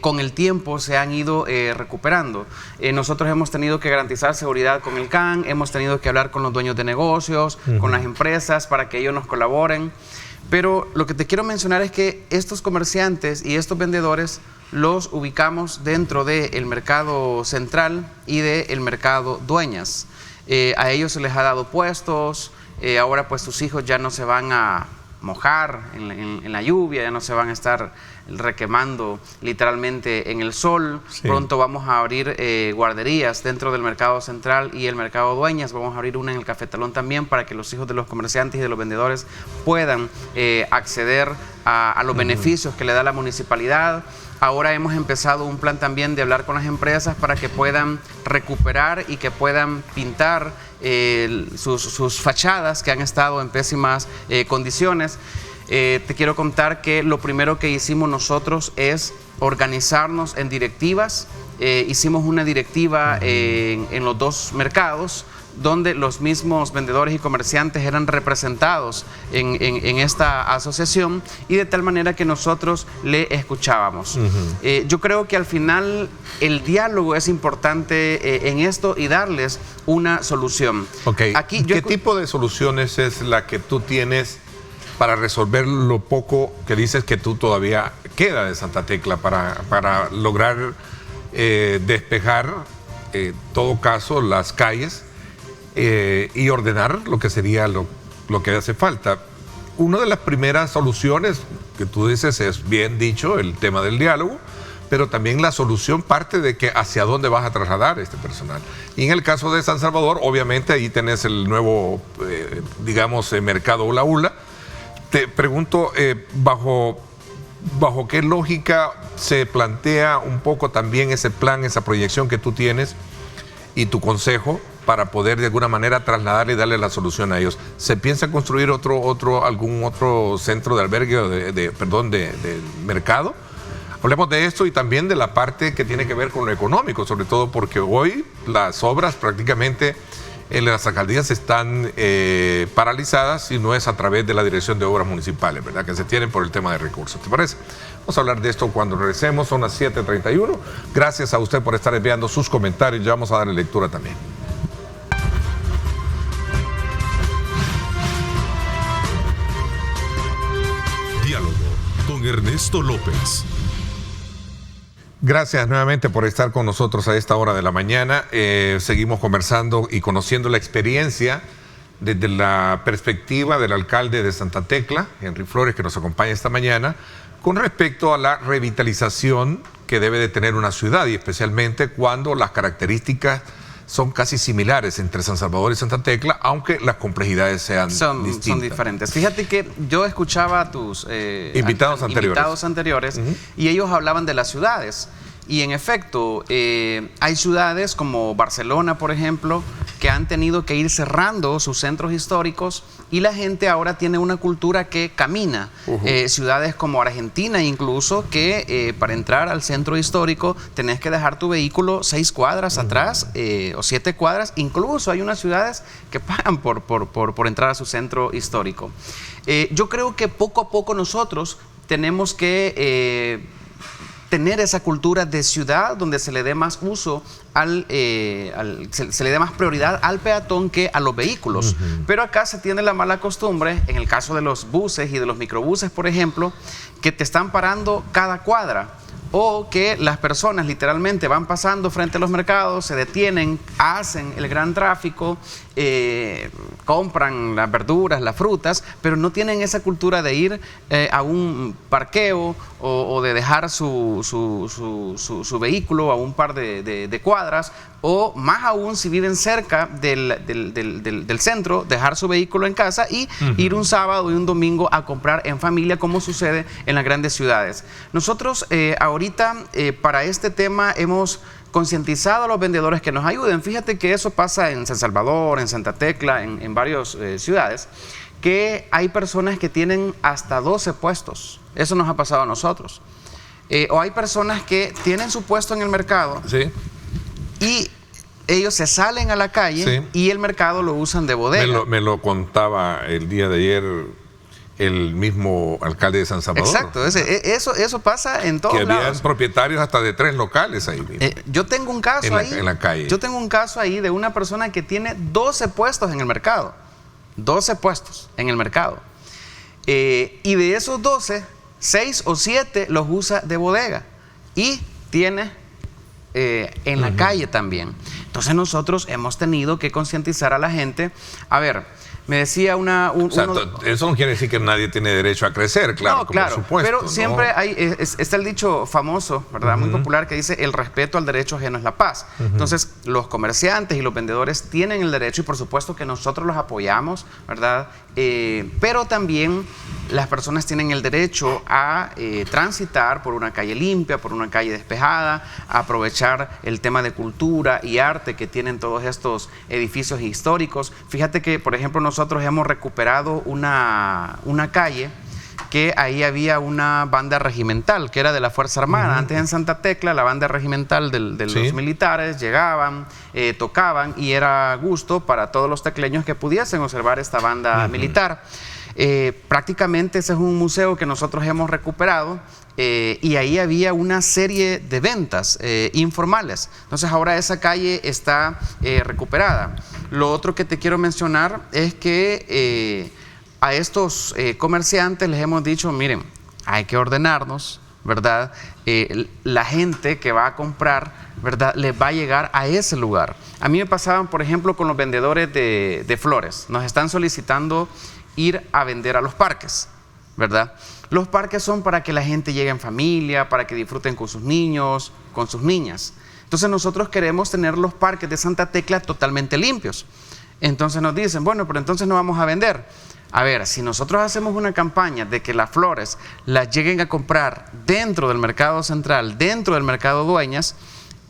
con el tiempo se han ido recuperando. Nosotros hemos tenido que garantizar seguridad con el CAN, hemos tenido que hablar con los dueños de negocios, con las empresas para que ellos nos colaboren. Pero lo que te quiero mencionar es que estos comerciantes y estos vendedores los ubicamos dentro del mercado central y del mercado Dueñas. A ellos se les ha dado puestos, ahora pues sus hijos ya no se van a mojar en la lluvia, ya no se van a estar requemando literalmente en el sol. Sí. Pronto vamos a abrir guarderías dentro del mercado central y el mercado Dueñas. Vamos a abrir una en el Cafetalón también para que los hijos de los comerciantes y de los vendedores puedan acceder a los beneficios que le da la municipalidad. Ahora hemos empezado un plan también de hablar con las empresas para que puedan recuperar y que puedan pintar sus fachadas que han estado en pésimas condiciones. Te quiero contar que lo primero que hicimos nosotros es organizarnos en directivas. Hicimos una directiva en los dos mercados, donde los mismos vendedores y comerciantes eran representados en esta asociación, y de tal manera que nosotros le escuchábamos. Yo creo que al final el diálogo es importante en esto y darles una solución. Okay. ¿Qué tipo de soluciones es la que tú tienes para resolver lo poco que dices que tú todavía queda de Santa Tecla para lograr despejar, en todo caso, las calles y ordenar lo que sería lo que hace falta? Una de las primeras soluciones que tú dices es, bien dicho, el tema del diálogo, pero también la solución parte de que hacia dónde vas a trasladar este personal. Y en el caso de San Salvador, obviamente ahí tenés el nuevo, digamos, mercado Ula Ula. Te pregunto, ¿bajo qué lógica se plantea un poco también ese plan, esa proyección que tú tienes y tu consejo para poder de alguna manera trasladar y darle la solución a ellos? ¿Se piensa construir algún otro centro de albergue o de mercado? Hablemos de esto y también de la parte que tiene que ver con lo económico, sobre todo porque hoy las obras prácticamente en las alcaldías están paralizadas, y no es a través de la Dirección de Obras Municipales, ¿verdad?, que se tienen por el tema de recursos. ¿Te parece? Vamos a hablar de esto cuando regresemos, son las 7:31. Gracias a usted por estar enviando sus comentarios, ya vamos a darle lectura también. Diálogo con Ernesto López. Gracias nuevamente por estar con nosotros a esta hora de la mañana. Seguimos conversando y conociendo la experiencia desde la perspectiva del alcalde de Santa Tecla, Henry Flores, que nos acompaña esta mañana, con respecto a la revitalización que debe de tener una ciudad, y especialmente cuando las características son casi similares entre San Salvador y Santa Tecla, aunque las complejidades sean distintas. Son diferentes. Fíjate que yo escuchaba a tus invitados anteriores y ellos hablaban de las ciudades. Y en efecto, hay ciudades como Barcelona, por ejemplo, que han tenido que ir cerrando sus centros históricos, y la gente ahora tiene una cultura que camina. Ciudades como Argentina incluso, que para entrar al centro histórico tenés que dejar tu vehículo 6 cuadras atrás o 7 cuadras. Incluso hay unas ciudades que pagan por entrar a su centro histórico. Yo creo que poco a poco nosotros tenemos que tener esa cultura de ciudad donde se le dé más uso se le dé más prioridad al peatón que a los vehículos. Pero acá se tiene la mala costumbre, en el caso de los buses y de los microbuses, por ejemplo, que te están parando cada cuadra, o que las personas literalmente van pasando frente a los mercados, se detienen, hacen el gran tráfico, compran las verduras, las frutas, pero no tienen esa cultura de ir a un parqueo o de dejar su vehículo a un par de cuadras, o más aún si viven cerca del centro, dejar su vehículo en casa y ir un sábado y un domingo a comprar en familia, como sucede en las grandes ciudades. Nosotros ahorita para este tema hemos concientizado a los vendedores que nos ayuden. Fíjate que eso pasa en San Salvador, en Santa Tecla, en varias ciudades, que hay personas que tienen hasta 12 puestos. Eso nos ha pasado a nosotros. O hay personas que tienen su puesto en el mercado, sí, y ellos se salen a la calle, sí, y el mercado lo usan de bodega. Me lo contaba el día de ayer el mismo alcalde de San Salvador. Exacto, eso pasa en todos lados. Que habían lados. propietarios hasta de 3 locales ahí mismo. Yo tengo un caso en la calle. Yo tengo un caso ahí de una persona que tiene 12 puestos en el mercado. 12 puestos en el mercado. Y de esos 12, 6 o 7 los usa de bodega. Y tiene en la calle también. Entonces nosotros hemos tenido que concientizar a la gente. A ver, me decía eso no quiere decir que nadie tiene derecho a crecer, claro, no, claro, por supuesto. pero siempre está el dicho famoso, ¿verdad? Muy popular, que dice: el respeto al derecho ajeno es la paz. Entonces, los comerciantes y los vendedores tienen el derecho, y por supuesto que nosotros los apoyamos, ¿verdad? Pero también las personas tienen el derecho a transitar por una calle limpia, por una calle despejada, a aprovechar el tema de cultura y arte que tienen todos estos edificios históricos. Fíjate que, por ejemplo, nosotros hemos recuperado una calle que ahí había una banda regimental que era de la Fuerza Armada. Antes en Santa Tecla, la banda regimental de los militares llegaban, tocaban, y era gusto para todos los tecleños que pudiesen observar esta banda militar. Prácticamente ese es un museo que nosotros hemos recuperado, y ahí había una serie de ventas informales. Entonces ahora esa calle está recuperada. Lo otro que te quiero mencionar es que a estos comerciantes les hemos dicho: miren, hay que ordenarnos, ¿verdad? La gente que va a comprar, ¿verdad?, les va a llegar a ese lugar. A mí me pasaban, por ejemplo, con los vendedores de flores. Nos están solicitando ir a vender a los parques, ¿verdad? Los parques son para que la gente llegue en familia, para que disfruten con sus niños, con sus niñas. Entonces nosotros queremos tener los parques de Santa Tecla totalmente limpios. Entonces nos dicen: bueno, pero entonces no vamos a vender. A ver, si nosotros hacemos una campaña de que las flores las lleguen a comprar dentro del mercado central, dentro del mercado Dueñas,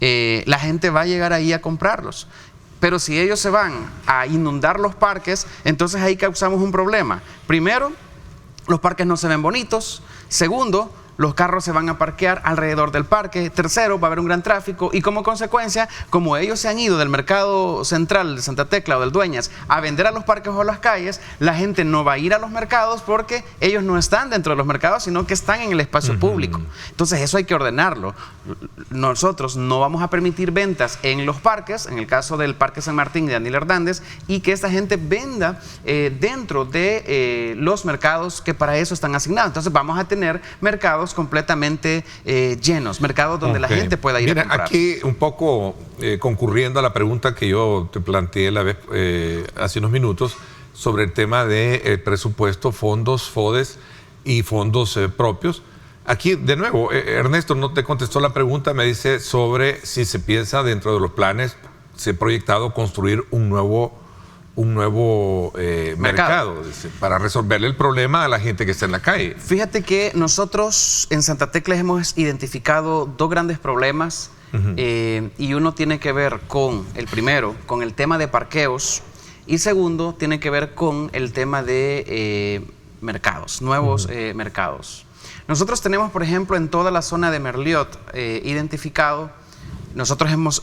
la gente va a llegar ahí a comprarlos. Pero si ellos se van a inundar los parques, entonces ahí causamos un problema. Primero, los parques no se ven bonitos. Segundo, los carros se van a parquear alrededor del parque. Tercero, va a haber un gran tráfico, y como consecuencia, como ellos se han ido del mercado central de Santa Tecla o del Dueñas a vender a los parques o a las calles, la gente no va a ir a los mercados porque ellos no están dentro de los mercados, sino que están en el espacio público. Entonces eso hay que ordenarlo. Nosotros no vamos a permitir ventas en los parques, en el caso del Parque San Martín de Daniel Hernández, y que esta gente venda dentro de los mercados que para eso están asignados. Entonces vamos a tener mercados completamente llenos, mercados donde la gente pueda ir a comprar. Aquí un poco concurriendo a la pregunta que yo te planteé hace unos minutos sobre el tema de presupuesto, fondos, FODES y fondos propios. Aquí, de nuevo, Ernesto no te contestó la pregunta, me dice sobre si se piensa dentro de los planes, se ha proyectado construir un nuevo mercado para resolverle el problema a la gente que está en la calle. Fíjate que nosotros en Santa Tecla hemos identificado 2 grandes problemas, y uno tiene que ver con, el primero, con el tema de parqueos, y segundo, tiene que ver con el tema de mercados, nuevos mercados. Nosotros tenemos, por ejemplo, en toda la zona de Merliot identificado, nosotros hemos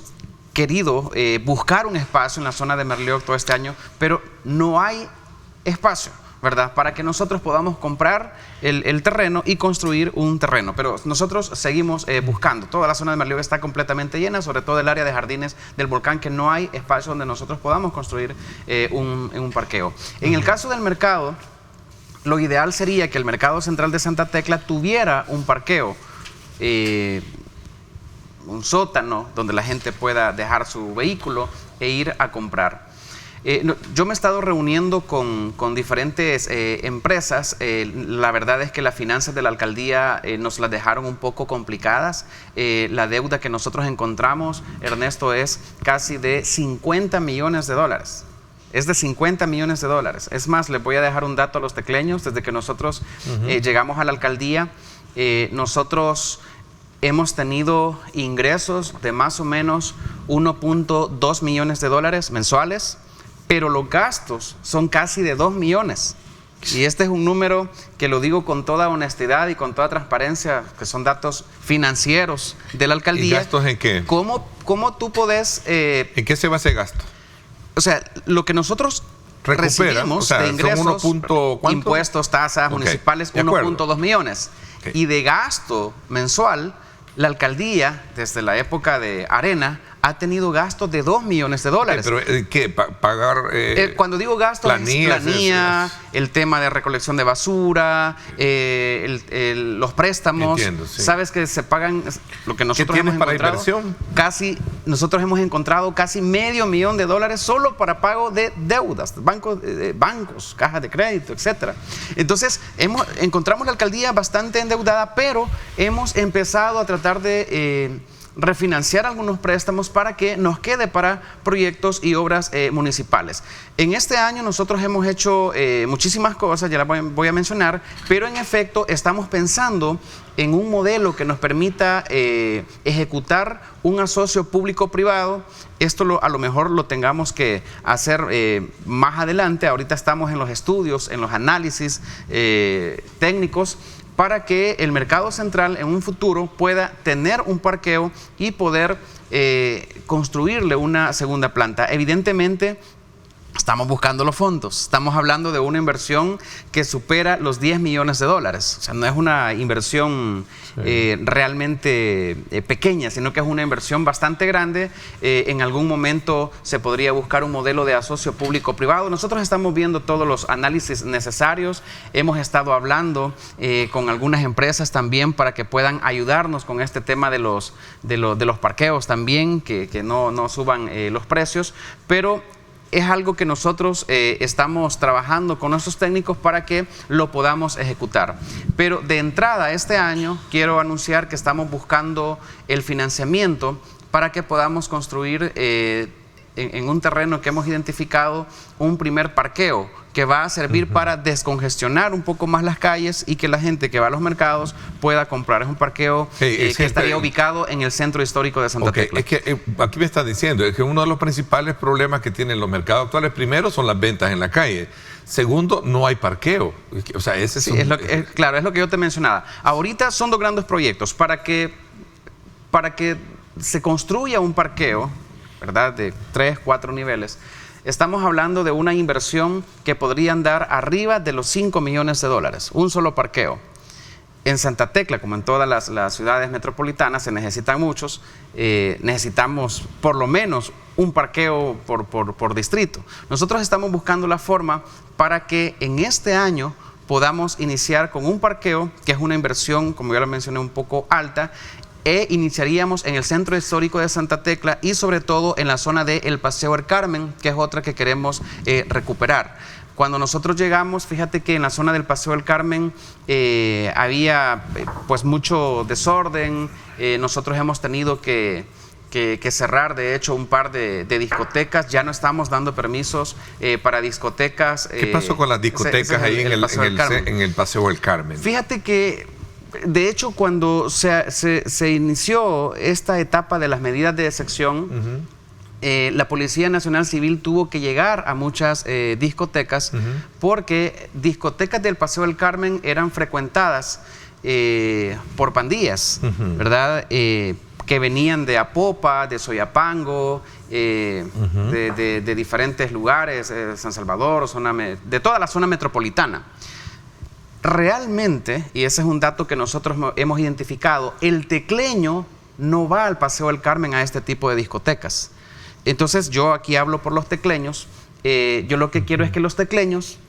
querido buscar un espacio en la zona de Merliot todo este año, pero no hay espacio, ¿verdad?, para que nosotros podamos comprar el terreno y construir un terreno. Pero nosotros seguimos buscando. Toda la zona de Merliot está completamente llena, sobre todo el área de jardines del volcán, que no hay espacio donde nosotros podamos construir un parqueo. En el caso del mercado, lo ideal sería que el mercado central de Santa Tecla tuviera un parqueo, un sótano donde la gente pueda dejar su vehículo e ir a comprar. Yo me he estado reuniendo con diferentes empresas. La verdad es que las finanzas de la alcaldía nos las dejaron un poco complicadas. La deuda que nosotros encontramos, Ernesto, es casi de $50 millones. Es de $50 millones. Es más, les voy a dejar un dato a los tecleños. Desde que nosotros llegamos a la alcaldía, nosotros hemos tenido ingresos de más o menos $1.2 millones mensuales, pero los gastos son casi de 2 millones. Y este es un número que lo digo con toda honestidad y con toda transparencia, que son datos financieros de la alcaldía. ¿Y gastos en qué? ¿Cómo tú podés...? ¿En qué se va ese gasto? O sea, lo que nosotros recibimos de ingresos, impuestos, tasas municipales, 1.2 millones. Y de gasto mensual, la alcaldía, desde la época de Arena, ha tenido gastos de $2 millones. Pero, ¿qué? ¿Pagar? Cuando digo gastos, planilla, el tema de recolección de basura, los préstamos. Entiendo, sí. Sabes que se pagan lo que nosotros ¿Qué tienes hemos para encontrado. inversión? Nosotros hemos encontrado casi $500,000 solo para pago de deudas, bancos, cajas de crédito, etcétera. Entonces, encontramos la alcaldía bastante endeudada, pero hemos empezado a tratar de refinanciar algunos préstamos para que nos quede para proyectos y obras municipales. En este año nosotros hemos hecho muchísimas cosas, ya las voy a mencionar, pero en efecto estamos pensando en un modelo que nos permita ejecutar un asocio público-privado. Esto a lo mejor lo tengamos que hacer más adelante. Ahorita estamos en los estudios, en los análisis técnicos, para que el mercado central en un futuro pueda tener un parqueo y poder construirle una segunda planta. Evidentemente, estamos buscando los fondos. Estamos hablando de una inversión que supera los $10 millones. O sea, no es una inversión realmente pequeña, sino que es una inversión bastante grande. En algún momento se podría buscar un modelo de asocio público-privado. Nosotros estamos viendo todos los análisis necesarios. Hemos estado hablando con algunas empresas también para que puedan ayudarnos con este tema de los parqueos también, que no suban los precios, pero es algo que nosotros estamos trabajando con nuestros técnicos para que lo podamos ejecutar. Pero de entrada este año quiero anunciar que estamos buscando el financiamiento para que podamos construir en un terreno que hemos identificado un primer parqueo que va a servir para descongestionar un poco más las calles y que la gente que va a los mercados pueda comprar. Es un parqueo que estaría ubicado en el centro histórico de Santa Tecla. Es que aquí me está diciendo es que uno de los principales problemas que tienen los mercados actuales, primero, son las ventas en la calle. Segundo, no hay parqueo. O sea, ese claro, es lo que yo te mencionaba. Ahorita son dos grandes proyectos para que se construya un parqueo, ¿verdad?, de 3, 4 niveles. Estamos hablando de una inversión que podría andar arriba de los $5 millones, un solo parqueo. En Santa Tecla, como en todas las ciudades metropolitanas, se necesitan muchos. Necesitamos por lo menos un parqueo por distrito. Nosotros estamos buscando la forma para que en este año podamos iniciar con un parqueo, que es una inversión, como ya lo mencioné, un poco alta, iniciaríamos en el centro histórico de Santa Tecla y sobre todo en la zona del Paseo El Carmen, que es otra que queremos recuperar. Cuando nosotros llegamos, fíjate que en la zona del Paseo El Carmen había pues mucho desorden. Nosotros hemos tenido que cerrar, de hecho, un par de discotecas. Ya no estamos dando permisos para discotecas. ¿Qué pasó con las discotecas ahí en el Paseo El Carmen? Fíjate que de hecho, cuando se inició esta etapa de las medidas de sección, la Policía Nacional Civil tuvo que llegar a muchas discotecas porque discotecas del Paseo del Carmen eran frecuentadas por pandillas, ¿verdad? Que venían de Apopa, de Soyapango, de diferentes lugares, San Salvador, de toda la zona metropolitana. Realmente, y ese es un dato que nosotros hemos identificado, el tecleño no va al Paseo del Carmen a este tipo de discotecas. Entonces yo aquí hablo por los tecleños. Yo lo que quiero es que los tecleños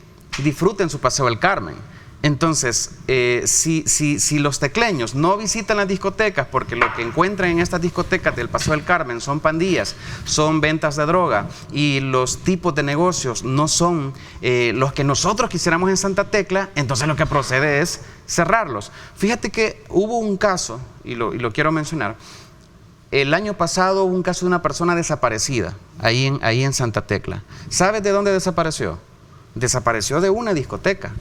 disfruten su Paseo del Carmen. Entonces, si los tecleños no visitan las discotecas porque lo que encuentran en estas discotecas del Paseo del Carmen son pandillas, son ventas de droga y los tipos de negocios no son los que nosotros quisiéramos en Santa Tecla, entonces lo que procede es cerrarlos. Fíjate que hubo un caso, y lo quiero mencionar. El año pasado hubo un caso de una persona desaparecida ahí en Santa Tecla. ¿Sabes de dónde desapareció? Desapareció de una discoteca.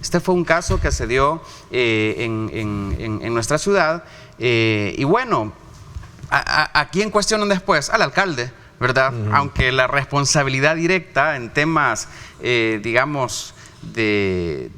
Este fue un caso que se dio en nuestra ciudad y bueno, ¿a quién cuestionan después? Al alcalde, ¿verdad? Aunque la responsabilidad directa en temas, digamos, de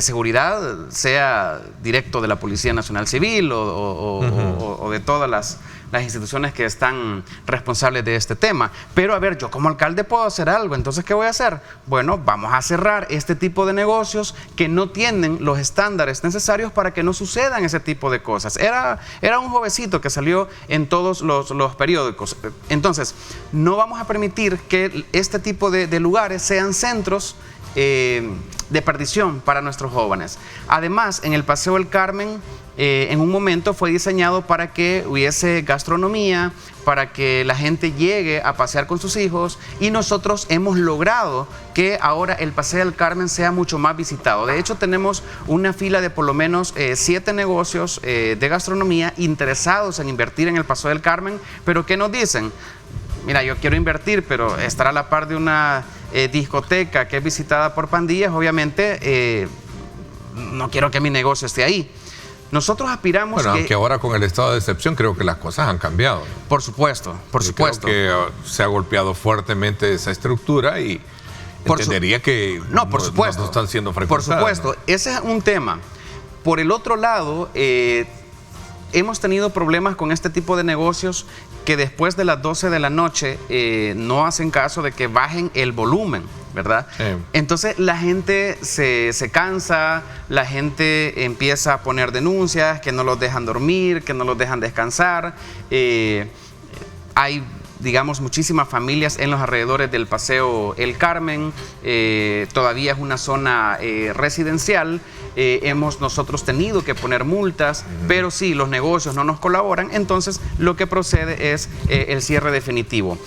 seguridad sea directo de la Policía Nacional Civil o de todas las instituciones que están responsables de este tema. Pero a ver, yo como alcalde puedo hacer algo, entonces ¿qué voy a hacer? Bueno, vamos a cerrar este tipo de negocios que no tienen los estándares necesarios para que no sucedan ese tipo de cosas. Era un jovencito que salió en todos los periódicos. Entonces, no vamos a permitir que este tipo de lugares sean centros de perdición para nuestros jóvenes. Además, en el Paseo del Carmen, en un momento fue diseñado para que hubiese gastronomía, para que la gente llegue a pasear con sus hijos, y nosotros hemos logrado que ahora el Paseo del Carmen sea mucho más visitado. De hecho, tenemos una fila de por lo menos 7 negocios de gastronomía interesados en invertir en el Paseo del Carmen, pero ¿qué nos dicen? Mira, yo quiero invertir, pero estar a la par de una discoteca que es visitada por pandillas, obviamente no quiero que mi negocio esté ahí. Nosotros aspiramos bueno, aunque ahora con el estado de excepción creo que las cosas han cambiado. Por supuesto, por supuesto. Creo que se ha golpeado fuertemente esa estructura y entendería que no están siendo frecuentadas. Por supuesto, ¿no? Ese es un tema. Por el otro lado, hemos tenido problemas con este tipo de negocios que después de las 12 de la noche no hacen caso de que bajen el volumen, ¿verdad? Sí. Entonces la gente se cansa, la gente empieza a poner denuncias, que no los dejan dormir, que no los dejan descansar. Hay, digamos, muchísimas familias en los alrededores del Paseo El Carmen, todavía es una zona residencial, hemos nosotros tenido que poner multas, pero sí, los negocios no nos colaboran, entonces lo que procede es el cierre definitivo.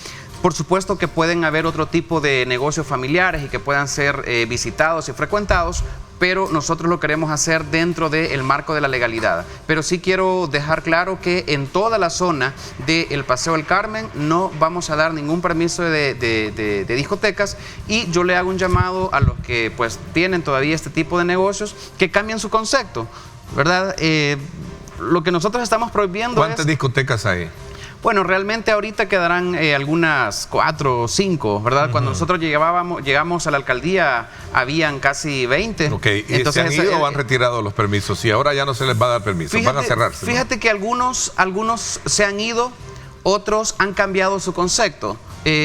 Por supuesto que pueden haber otro tipo de negocios familiares y que puedan ser visitados y frecuentados, pero nosotros lo queremos hacer dentro del marco de la legalidad. Pero sí quiero dejar claro que en toda la zona del Paseo del Carmen no vamos a dar ningún permiso de discotecas, y yo le hago un llamado a los que pues tienen todavía este tipo de negocios que cambien su concepto, ¿verdad? Lo que nosotros estamos prohibiendo ¿Cuántas discotecas hay? Bueno, realmente ahorita quedarán algunas 4 o 5, ¿verdad? Cuando nosotros llegamos a la alcaldía, habían casi 20. Ok, ¿y entonces, se han ido o han retirado los permisos? Y ahora ya no se les va a dar permiso, van a cerrarse. Fíjate, ¿no? Que algunos se han ido, otros han cambiado su concepto.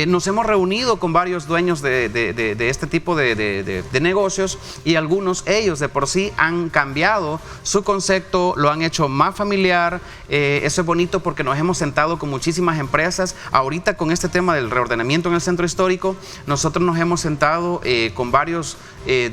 Nos hemos reunido con varios dueños de este tipo de negocios, y ellos de por sí han cambiado su concepto, lo han hecho más familiar. Eso es bonito porque nos hemos sentado con muchísimas empresas. Ahorita con este tema del reordenamiento en el centro histórico, nosotros nos hemos sentado con varios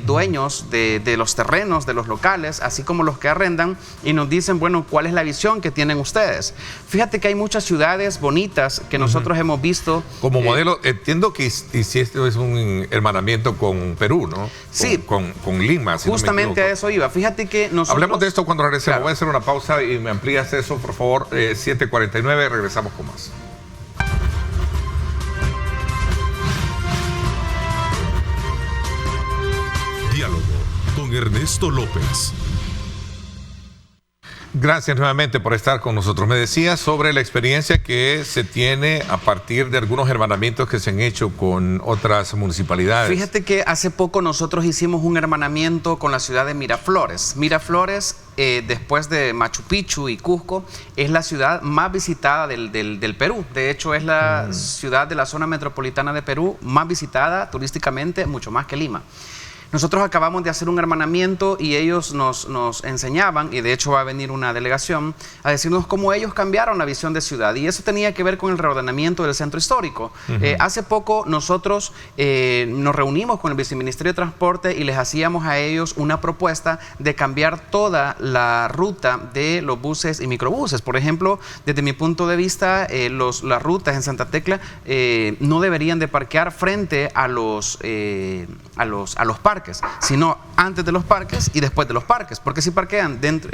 dueños de los terrenos, de los locales, así como los que arrendan, y nos dicen, bueno, ¿cuál es la visión que tienen ustedes? Fíjate que hay muchas ciudades bonitas que nosotros hemos visto. Como modelo, entiendo que si esto es un hermanamiento con Perú, ¿no? Sí. Con Lima. Si justamente no a eso iba. Fíjate que nosotros... Hablemos de esto cuando regresemos. Claro. Voy a hacer una pausa y me amplías eso, por favor. 7:49, regresamos con más. Diálogo con Ernesto López. Gracias nuevamente por estar con nosotros. Me decía sobre la experiencia que se tiene a partir de algunos hermanamientos que se han hecho con otras municipalidades. Fíjate que hace poco nosotros hicimos un hermanamiento con la ciudad de Miraflores. Miraflores, después de Machu Picchu y Cusco, es la ciudad más visitada del Perú. De hecho, es la ciudad de la zona metropolitana de Perú más visitada turísticamente, mucho más que Lima. Nosotros acabamos de hacer un hermanamiento y ellos nos enseñaban, y de hecho va a venir una delegación, a decirnos cómo ellos cambiaron la visión de ciudad. Y eso tenía que ver con el reordenamiento del centro histórico. Hace poco nosotros nos reunimos con el Viceministerio de Transporte y les hacíamos a ellos una propuesta de cambiar toda la ruta de los buses y microbuses. Por ejemplo, desde mi punto de vista, las rutas en Santa Tecla no deberían de parquear frente a los parques, sino antes de los parques y después de los parques, porque si parquean dentro,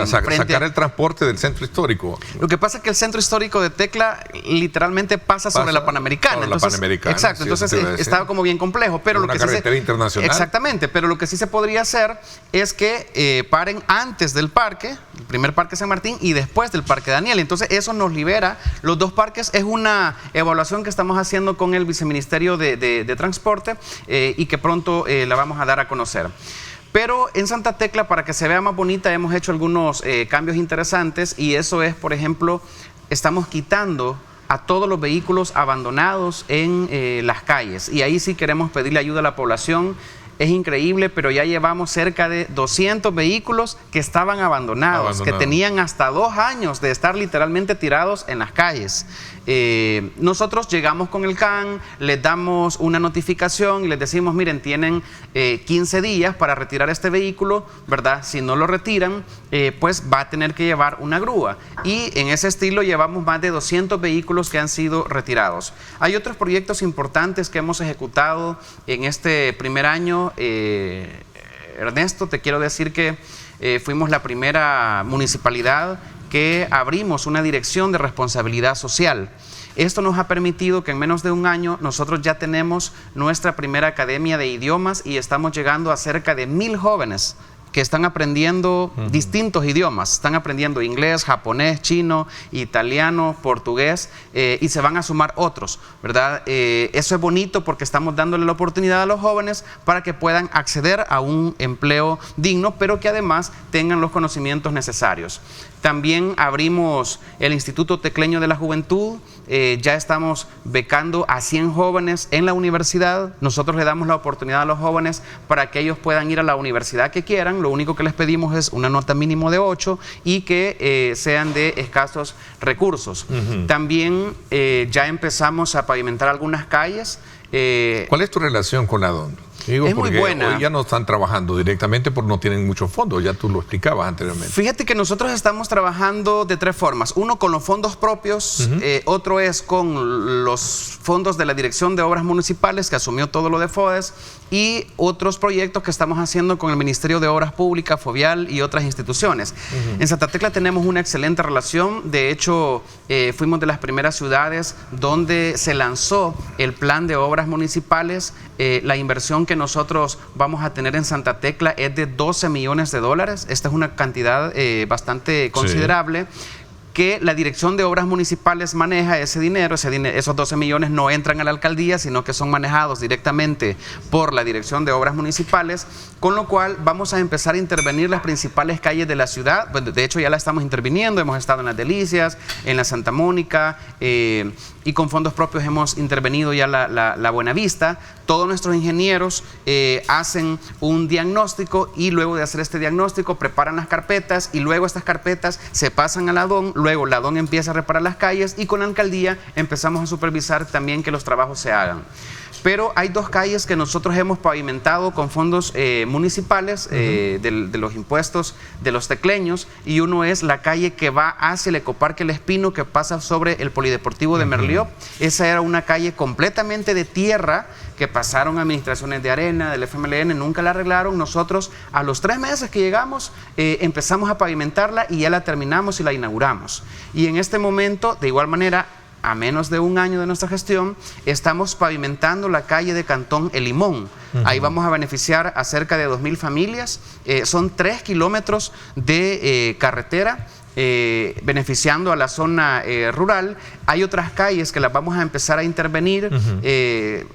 sacar el transporte del centro histórico. Lo que pasa es que el centro histórico de Tecla literalmente pasa sobre la Panamericana. Entonces, exacto, sí, entonces estaba como bien complejo, pero una carretera internacional. Exactamente, pero lo que sí se podría hacer es que paren antes del parque, el primer parque San Martín, y después del parque Daniel. Entonces eso nos libera los dos parques. Es una evaluación que estamos haciendo con el Viceministerio de Transporte y que pronto la vamos a dar a conocer. Pero en Santa Tecla, para que se vea más bonita, hemos hecho algunos cambios interesantes, y eso es, por ejemplo, estamos quitando a todos los vehículos abandonados en las calles. Y ahí sí queremos pedirle ayuda a la población. Es increíble, pero ya llevamos cerca de 200 vehículos que estaban abandonados, que tenían hasta 2 años de estar literalmente tirados en las calles. Nosotros llegamos con el CAN, les damos una notificación y les decimos, miren, tienen 15 días para retirar este vehículo, ¿verdad? Si no lo retiran, pues va a tener que llevar una grúa. Y en ese estilo llevamos más de 200 vehículos que han sido retirados. Hay otros proyectos importantes que hemos ejecutado en este primer año. Ernesto, te quiero decir que fuimos la primera municipalidad que abrimos una dirección de responsabilidad social. Esto nos ha permitido que en menos de un año nosotros ya tenemos nuestra primera academia de idiomas y estamos llegando a cerca de 1000 jóvenes que están aprendiendo distintos idiomas, están aprendiendo inglés, japonés, chino, italiano, portugués, y se van a sumar otros, ¿verdad? Eso es bonito porque estamos dándole la oportunidad a los jóvenes para que puedan acceder a un empleo digno, pero que además tengan los conocimientos necesarios. También abrimos el Instituto Tecleño de la Juventud, ya estamos becando a 100 jóvenes en la universidad. Nosotros le damos la oportunidad a los jóvenes para que ellos puedan ir a la universidad que quieran. Lo único que les pedimos es una nota mínimo de 8 y que sean de escasos recursos. También ya empezamos a pavimentar algunas calles. ¿Cuál es tu relación con la DON? Digo, es muy buena. Hoy ya no están trabajando directamente porque no tienen muchos fondos, ya tú lo explicabas anteriormente. Fíjate que nosotros estamos trabajando de 3 formas. Uno, con los fondos propios, otro es con los fondos de la Dirección de Obras Municipales, que asumió todo lo de FODES, y otros proyectos que estamos haciendo con el Ministerio de Obras Públicas, Fovial y otras instituciones. En Santa Tecla tenemos una excelente relación. De hecho, fuimos de las primeras ciudades donde se lanzó el plan de obras municipales. La inversión que nosotros vamos a tener en Santa Tecla es de $12 millones. Esta es una cantidad bastante considerable. Que la Dirección de Obras Municipales maneja ese dinero. Esos 12 millones no entran a la alcaldía, sino que son manejados directamente por la Dirección de Obras Municipales, con lo cual vamos a empezar a intervenir las principales calles de la ciudad. De hecho, ya la estamos interviniendo, hemos estado en Las Delicias, en la Santa Mónica, y con fondos propios hemos intervenido ya la Buenavista. Todos nuestros ingenieros hacen un diagnóstico y luego de hacer este diagnóstico preparan las carpetas y luego estas carpetas se pasan a la DON. Luego la DON empieza a reparar las calles y con la alcaldía empezamos a supervisar también que los trabajos se hagan. Pero hay 2 calles que nosotros hemos pavimentado con fondos municipales de los impuestos de los tecleños, y uno es la calle que va hacia el Ecoparque El Espino, que pasa sobre el Polideportivo de Merlió. Esa era una calle completamente de tierra que pasaron administraciones de arena, del FMLN, nunca la arreglaron. Nosotros a los 3 meses que llegamos empezamos a pavimentarla y ya la terminamos y la inauguramos. Y en este momento, de igual manera, a menos de un año de nuestra gestión, estamos pavimentando la calle de Cantón El Limón. Ahí vamos a beneficiar a cerca de 2000 familias. Son 3 kilómetros de carretera, beneficiando a la zona rural. Hay otras calles que las vamos a empezar a intervenir.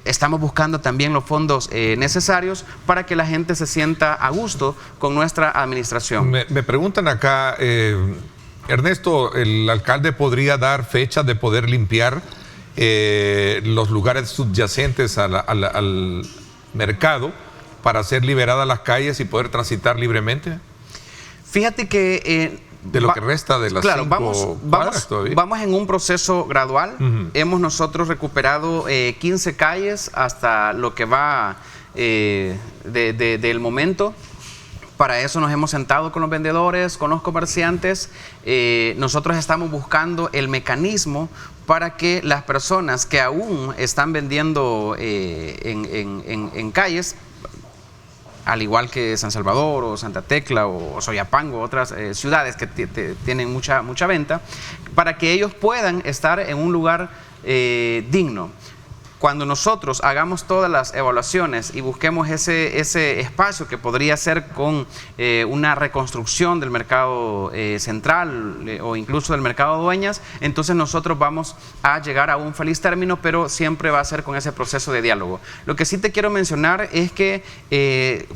Estamos buscando también los fondos necesarios para que la gente se sienta a gusto con nuestra administración. Me preguntan acá, Ernesto, ¿el alcalde podría dar fechas de poder limpiar los lugares subyacentes al mercado para ser liberadas las calles y poder transitar libremente? Fíjate que de lo que resta de las 5 cuadras todavía. Vamos en un proceso gradual. Hemos nosotros recuperado 15 calles hasta lo que va del momento. Para eso nos hemos sentado con los vendedores, con los comerciantes. Nosotros estamos buscando el mecanismo para que las personas que aún están vendiendo en calles, al igual que San Salvador o Santa Tecla o Soyapango, otras ciudades que tienen mucha venta, para que ellos puedan estar en un lugar digno. Cuando nosotros hagamos todas las evaluaciones y busquemos ese espacio que podría ser con una reconstrucción del mercado central o incluso del mercado Dueñas, entonces nosotros vamos a llegar a un feliz término, pero siempre va a ser con ese proceso de diálogo. Lo que sí te quiero mencionar es que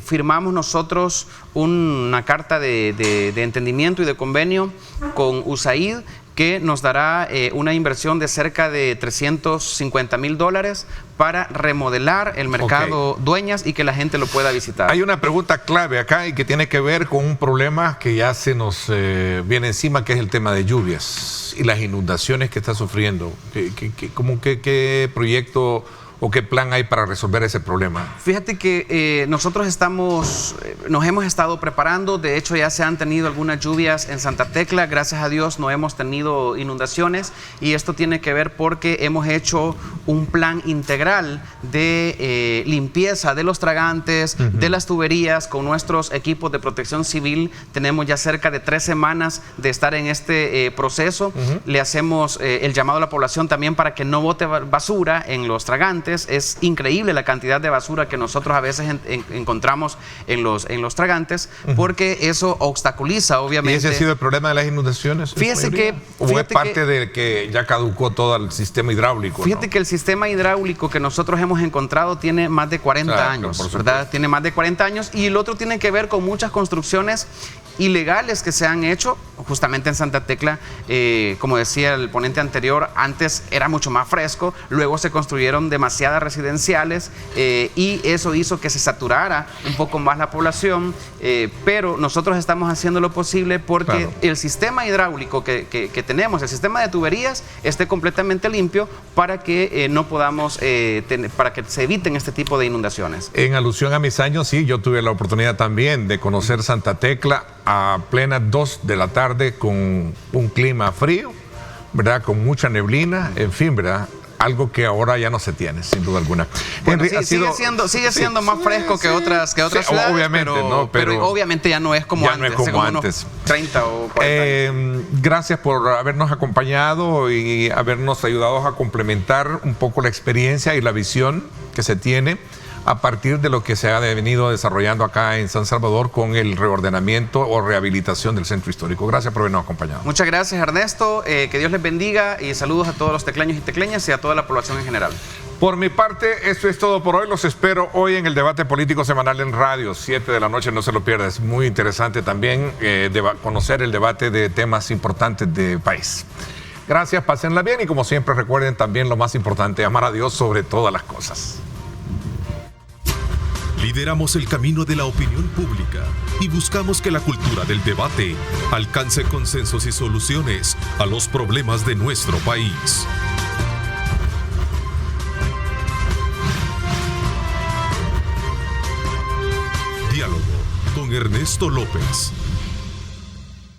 firmamos nosotros una carta de entendimiento y de convenio con USAID, que nos dará una inversión de cerca de $350,000 para remodelar el mercado Dueñas y que la gente lo pueda visitar. Hay una pregunta clave acá y que tiene que ver con un problema que ya se nos viene encima, que es el tema de lluvias y las inundaciones que está sufriendo. ¿Qué proyecto o qué plan hay para resolver ese problema? Fíjate que nosotros nos hemos estado preparando. De hecho, ya se han tenido algunas lluvias en Santa Tecla. Gracias a Dios no hemos tenido inundaciones, y esto tiene que ver porque hemos hecho un plan integral de limpieza de los tragantes, de las tuberías, con nuestros equipos de protección civil. Tenemos ya cerca de 3 semanas de estar en este proceso. Le hacemos el llamado a la población también para que no bote basura en los tragantes. Es increíble la cantidad de basura que nosotros a veces encontramos en los tragantes, porque eso obstaculiza, obviamente. ¿Y ese ha sido el problema de las inundaciones? Fíjese que... ¿O es parte de que ya caducó todo el sistema hidráulico? Fíjate que el sistema hidráulico que nosotros hemos encontrado tiene más de 40 años, ¿verdad? Tiene más de 40 años, y el otro tiene que ver con muchas construcciones ilegales que se han hecho justamente en Santa Tecla. Como decía el ponente anterior, antes era mucho más fresco, luego se construyeron demasiadas residenciales, y eso hizo que se saturara un poco más la población, pero nosotros estamos haciendo lo posible porque el sistema hidráulico que tenemos, el sistema de tuberías, esté completamente limpio para que no podamos, para que se eviten este tipo de inundaciones. En alusión a mis años, sí, yo tuve la oportunidad también de conocer Santa Tecla a plenas 2 de la tarde con un clima frío, ¿verdad? Con mucha neblina, en fin, ¿verdad? Algo que ahora ya no se tiene, sin duda alguna. Bueno, Henry, sigue siendo más fresco que otras ciudades, obviamente, pero obviamente ya no es como antes. No es como antes. 30 o 40 años. Gracias por habernos acompañado y habernos ayudado a complementar un poco la experiencia y la visión que se tiene a partir de lo que se ha venido desarrollando acá en San Salvador con el reordenamiento o rehabilitación del centro histórico. Gracias por habernos acompañado. Muchas gracias, Ernesto. Que Dios les bendiga, y saludos a todos los tecleños y tecleñas y a toda la población en general. Por mi parte, esto es todo por hoy. Los espero hoy en el debate político semanal en radio, 7 de la noche, no se lo pierda. Es muy interesante también conocer el debate de temas importantes del país. Gracias, pásenla bien, y como siempre recuerden también lo más importante, amar a Dios sobre todas las cosas. Lideramos el camino de la opinión pública y buscamos que la cultura del debate alcance consensos y soluciones a los problemas de nuestro país. Diálogo con Ernesto López.